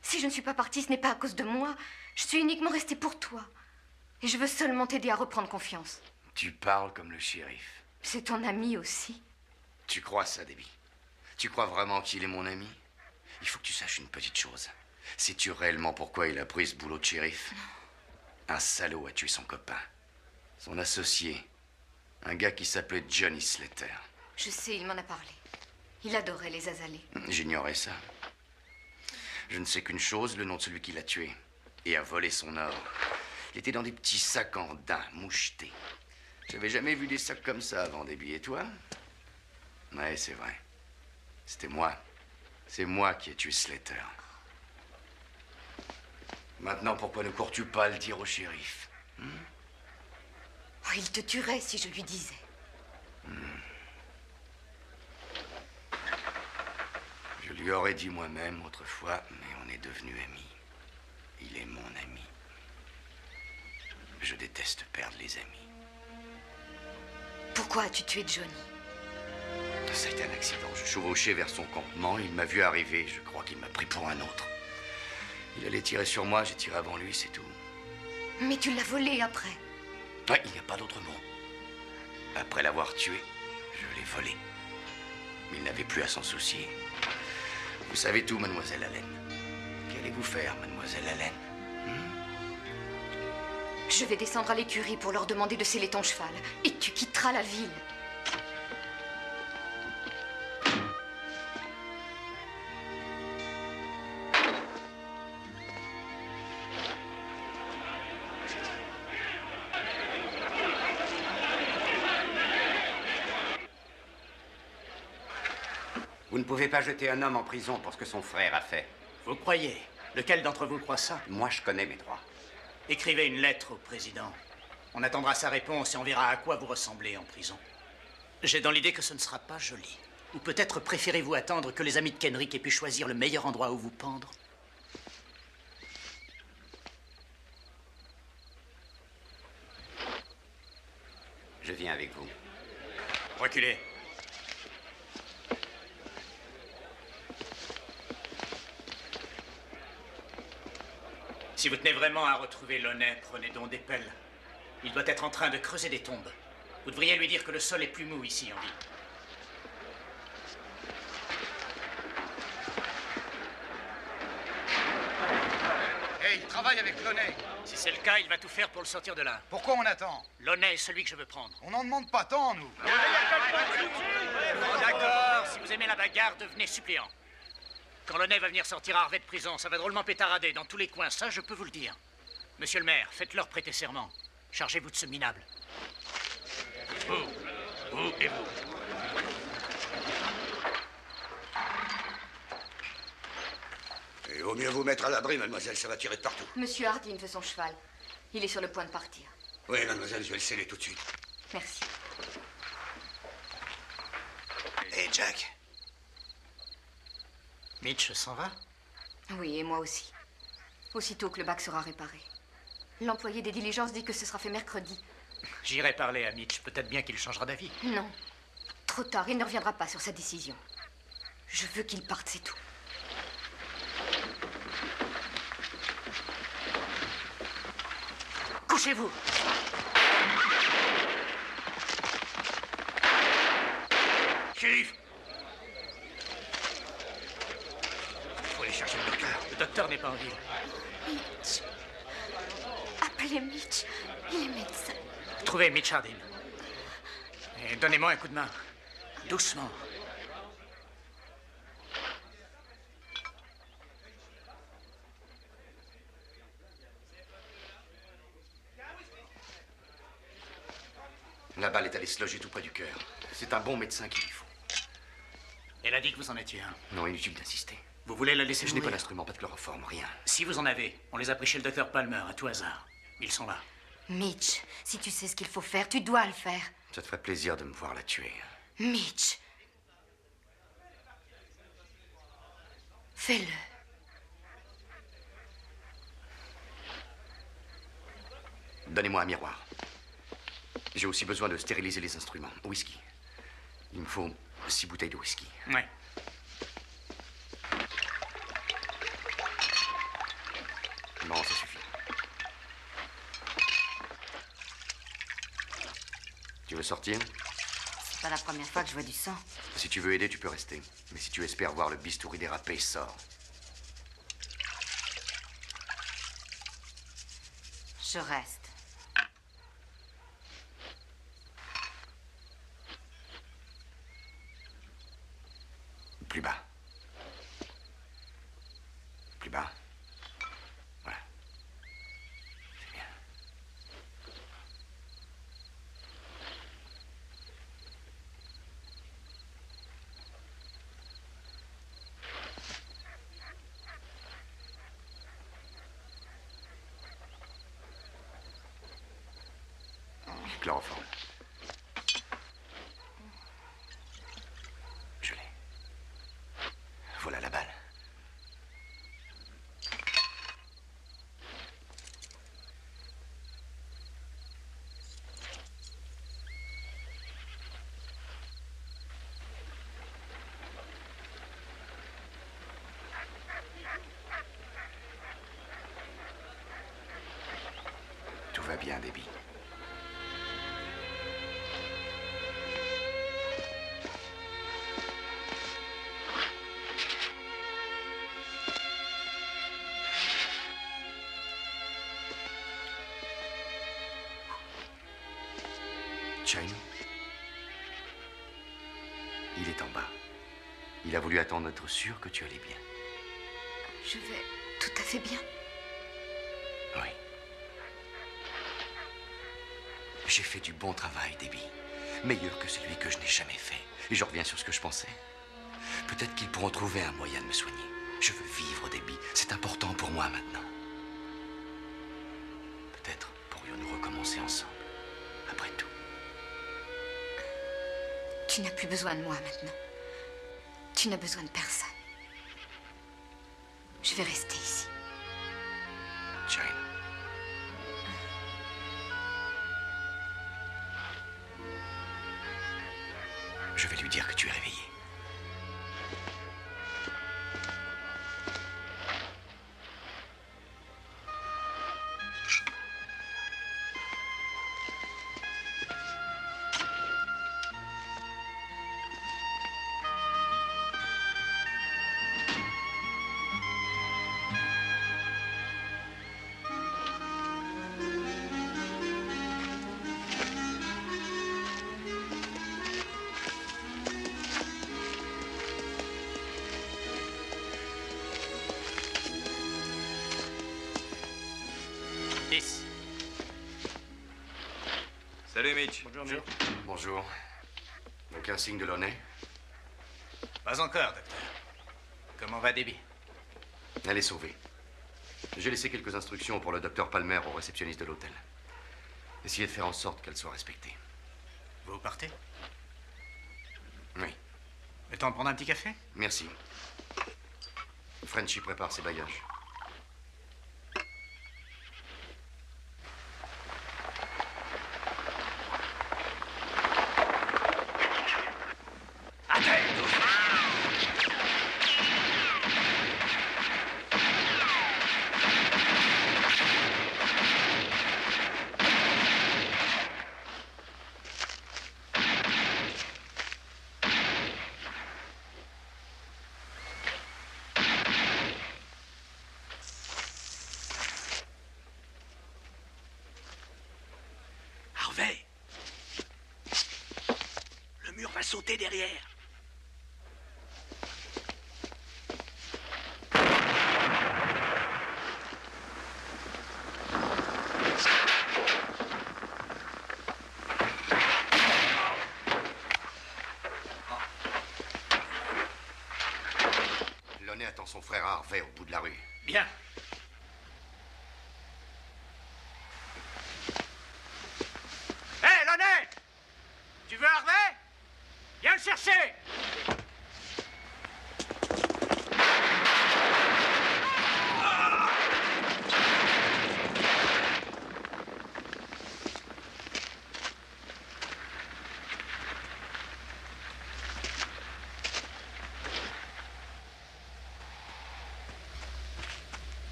Si je ne suis pas partie, ce n'est pas à cause de moi. Je suis uniquement restée pour toi. Et je veux seulement t'aider à reprendre confiance. Tu parles comme le shérif. C'est ton ami aussi. Tu crois ça, Debbie? Tu crois vraiment qu'il est mon ami? Il faut que tu saches une petite chose. Sais-tu réellement pourquoi il a pris ce boulot de shérif? Un salaud a tué son copain. Son associé. Un gars qui s'appelait Johnny Slater. Je sais, il m'en a parlé. Il adorait les azalées. J'ignorais ça. Je ne sais qu'une chose, le nom de celui qui l'a tué. Et a volé son or. Il était dans des petits sacs en daim, mouchetés. J'avais jamais vu des sacs comme ça avant, Debbie. Et toi? Ouais, c'est vrai. C'était moi. C'est moi qui ai tué Slater. Maintenant, pourquoi ne cours-tu pas le dire au shérif? Oh, il te tuerait si je lui disais. Je lui aurais dit moi-même autrefois, mais on est devenus amis. Il est mon ami. Je déteste perdre les amis. Pourquoi as-tu tué Johnny? Ça a été un accident. Je chevauchais vers son campement. Il m'a vu arriver. Je crois qu'il m'a pris pour un autre. Il allait tirer sur moi. J'ai tiré avant lui, c'est tout. Mais tu l'as volé après. Ouais, il n'y a pas d'autre mot. Après l'avoir tué, je l'ai volé. Mais il n'avait plus à s'en soucier. Vous savez tout, mademoiselle Allen. Qu'allez-vous faire, mademoiselle Allen? Je vais descendre à l'écurie pour leur demander de sceller ton cheval. Et tu quitteras la ville. Vous ne pouvez pas jeter un homme en prison pour ce que son frère a fait. Vous croyez? Lequel d'entre vous croit ça? Moi, je connais mes droits. Écrivez une lettre au président. On attendra sa réponse et on verra à quoi vous ressemblez en prison. J'ai dans l'idée que ce ne sera pas joli. Ou peut-être préférez-vous attendre que les amis de Kenrick aient pu choisir le meilleur endroit où vous pendre? Je viens avec vous. Reculez. Si vous tenez vraiment à retrouver Launay, prenez donc des pelles. Il doit être en train de creuser des tombes. Vous devriez lui dire que le sol est plus mou ici en ville. Hey, il travaille avec Launay. Si c'est le cas, il va tout faire pour le sortir de là. Pourquoi on attend? Launay est celui que je veux prendre. On n'en demande pas tant, nous. Bon, d'accord, si vous aimez la bagarre, devenez suppléant. Quand Launay va venir sortir Harvey de prison, ça va drôlement pétarader dans tous les coins, ça je peux vous le dire. Monsieur le maire, faites-leur prêter serment. Chargez-vous de ce minable. Vous et vous. Il vaut mieux vous mettre à l'abri, mademoiselle, ça va tirer de partout. Monsieur Hardin veut son cheval. Il est sur le point de partir. Oui, mademoiselle, je vais le sceller tout de suite. Merci. Hé, Jack. Mitch s'en va? Oui, et moi aussi. Aussitôt que le bac sera réparé. L'employé des diligences dit que ce sera fait mercredi. J'irai parler à Mitch, peut-être bien qu'il changera d'avis. Non. Trop tard, il ne reviendra pas sur sa décision. Je veux qu'il parte, c'est tout. Couchez-vous! Shérif! Faut aller chercher le docteur. Le docteur n'est pas en ville. Mitch. Appelez Mitch. Il est médecin. Trouvez Mitch Hardin. Et donnez-moi un coup de main. Doucement. La balle est allée se loger tout près du cœur. C'est un bon médecin qu'il lui faut. Elle a dit que vous en étiez un. Non, inutile d'insister. Vous voulez la laisser Je n'ai pas mourir? d'instrument, pas de chloroforme, rien. Si vous en avez, on les a pris chez le docteur Palmer, à tout hasard. Ils sont là. Mitch, si tu sais ce qu'il faut faire, tu dois le faire. Ça te ferait plaisir de me voir la tuer. Mitch. Fais-le. Donnez-moi un miroir. J'ai aussi besoin de stériliser les instruments. Whisky. Il me faut 6 bouteilles de whisky. Ouais. Bon, ça suffit. Tu veux sortir? C'est pas la première fois que je vois du sang. Si tu veux aider, tu peux rester. Mais si tu espères voir le bistouri déraper, sors. Je reste. Plus bas. Plus bas. Voilà. C'est bien. Chloroforme. Je l'ai. Voilà la balle. Tout va bien, Debbie. China? Il est en bas. Il a voulu attendre d'être sûr que tu allais bien. Je vais tout à fait bien. Oui. J'ai fait du bon travail, Debbie. Meilleur que celui que je n'ai jamais fait. Et je reviens sur ce que je pensais. Peut-être qu'ils pourront trouver un moyen de me soigner. Je veux vivre, Debbie. C'est important pour moi maintenant. Peut-être pourrions-nous recommencer ensemble, après tout. Tu n'as plus besoin de moi maintenant. Tu n'as besoin de personne. Je vais rester ici. Jane. Je vais lui dire que tu es réveillée. Salut Mitch. Bonjour. Bonjour. Aucun signe de Loney? Pas encore, docteur. Comment va Debbie? Elle est sauvée. J'ai laissé quelques instructions pour le docteur Palmer au réceptionniste de l'hôtel. Essayez de faire en sorte qu'elle soit respectée. Vous partez? Oui. Le temps de prendre un petit café? Merci. Frenchy prépare ses bagages. Harvey! Le mur va sauter derrière. Loney attend son frère Harvey au bout de la rue. Bien. Hé, Loney! Tu veux Harvey? Viens le chercher!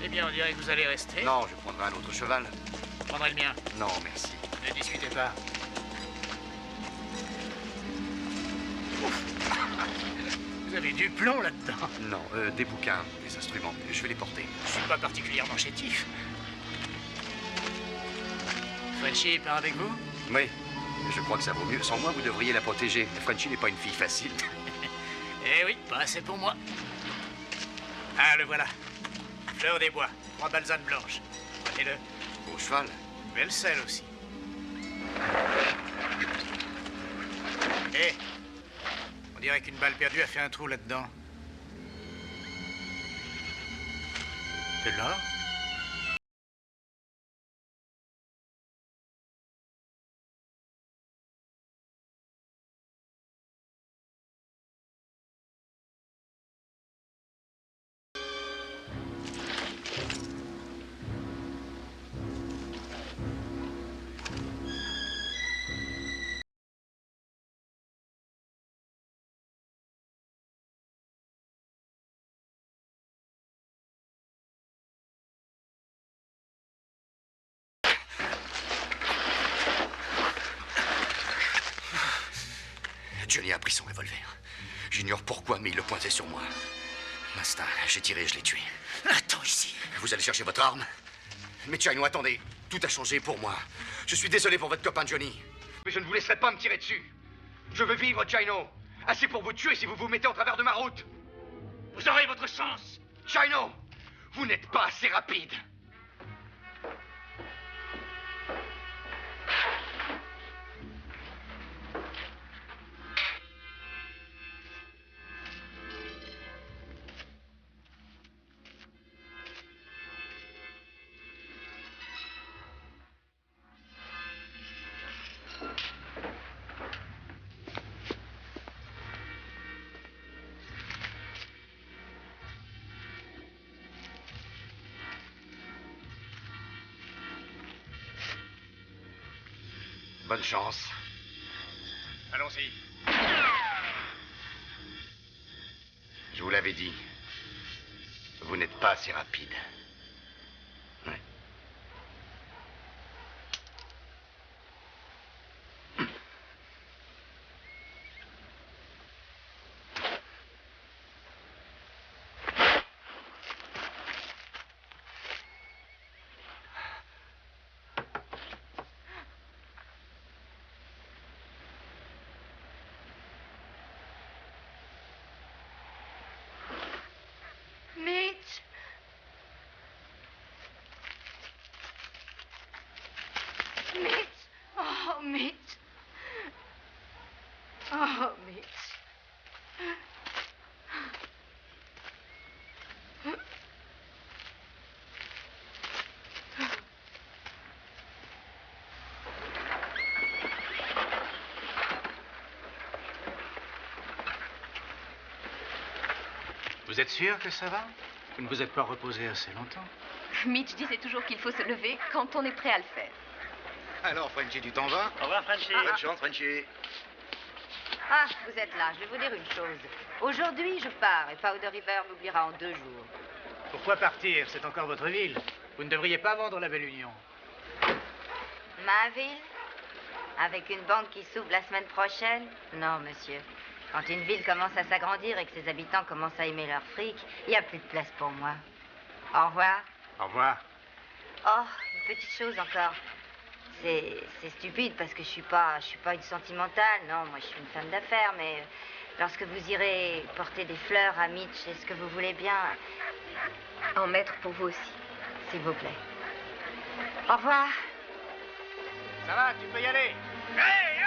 Eh bien, on dirait que vous allez rester. Non, je prendrai un autre cheval. Vous prendrez le mien. Non, merci. Ne discutez pas. Vous avez du plomb là-dedans. Non, des bouquins, des instruments. Je vais les porter. Je suis pas particulièrement chétif. Frenchy part avec vous? Oui, je crois que ça vaut mieux. Sans moi, vous devriez la protéger. Frenchy n'est pas une fille facile. Eh oui, pas assez pour moi. Ah, le voilà. Fleur des bois, 3 balsanes blanches. Prenez-le. Au cheval. Belle selle aussi. Eh, on dirait qu'une balle perdue a fait un trou là-dedans. De l'or? Johnny a pris son revolver. J'ignore pourquoi, mais il le pointait sur moi. L'instinct, j'ai tiré, je l'ai tué. Attends ici. Vous allez chercher votre arme? Mais Chino, attendez. Tout a changé pour moi. Je suis désolé pour votre copain Johnny. Mais je ne vous laisserai pas me tirer dessus. Je veux vivre, Chino. Assez pour vous tuer si vous vous mettez en travers de ma route. Vous aurez votre chance. Chino, vous n'êtes pas assez rapide. Bonne chance. Allons-y. Je vous l'avais dit. Vous n'êtes pas assez rapide. Ouais. Mitch. Mitch. Oh, Mitch. Oh, Mitch. Vous êtes sûr que ça va? Vous ne vous êtes pas reposé assez longtemps? Mitch disait toujours qu'il faut se lever quand on est prêt à le faire. Alors, Frenchy, tu t'en vas? Au revoir, Frenchy. Bonne chance, Frenchy. Ah, vous êtes là, je vais vous dire une chose. Aujourd'hui, je pars et Powder River m'oubliera en 2 jours. Pourquoi partir? C'est encore votre ville. Vous ne devriez pas vendre la Belle Union. Ma ville? Avec une banque qui s'ouvre la semaine prochaine? Non, monsieur. Quand une ville commence à s'agrandir et que ses habitants commencent à aimer leur fric, il n'y a plus de place pour moi. Au revoir. Au revoir. Oh, une petite chose encore. C'est stupide parce que je suis pas une sentimentale. Non, moi je suis une femme d'affaires, mais lorsque vous irez porter des fleurs à Mitch, est-ce que vous voulez bien En mettre pour vous aussi. S'il vous plaît. Au revoir. Ça va, tu peux y aller. Hey,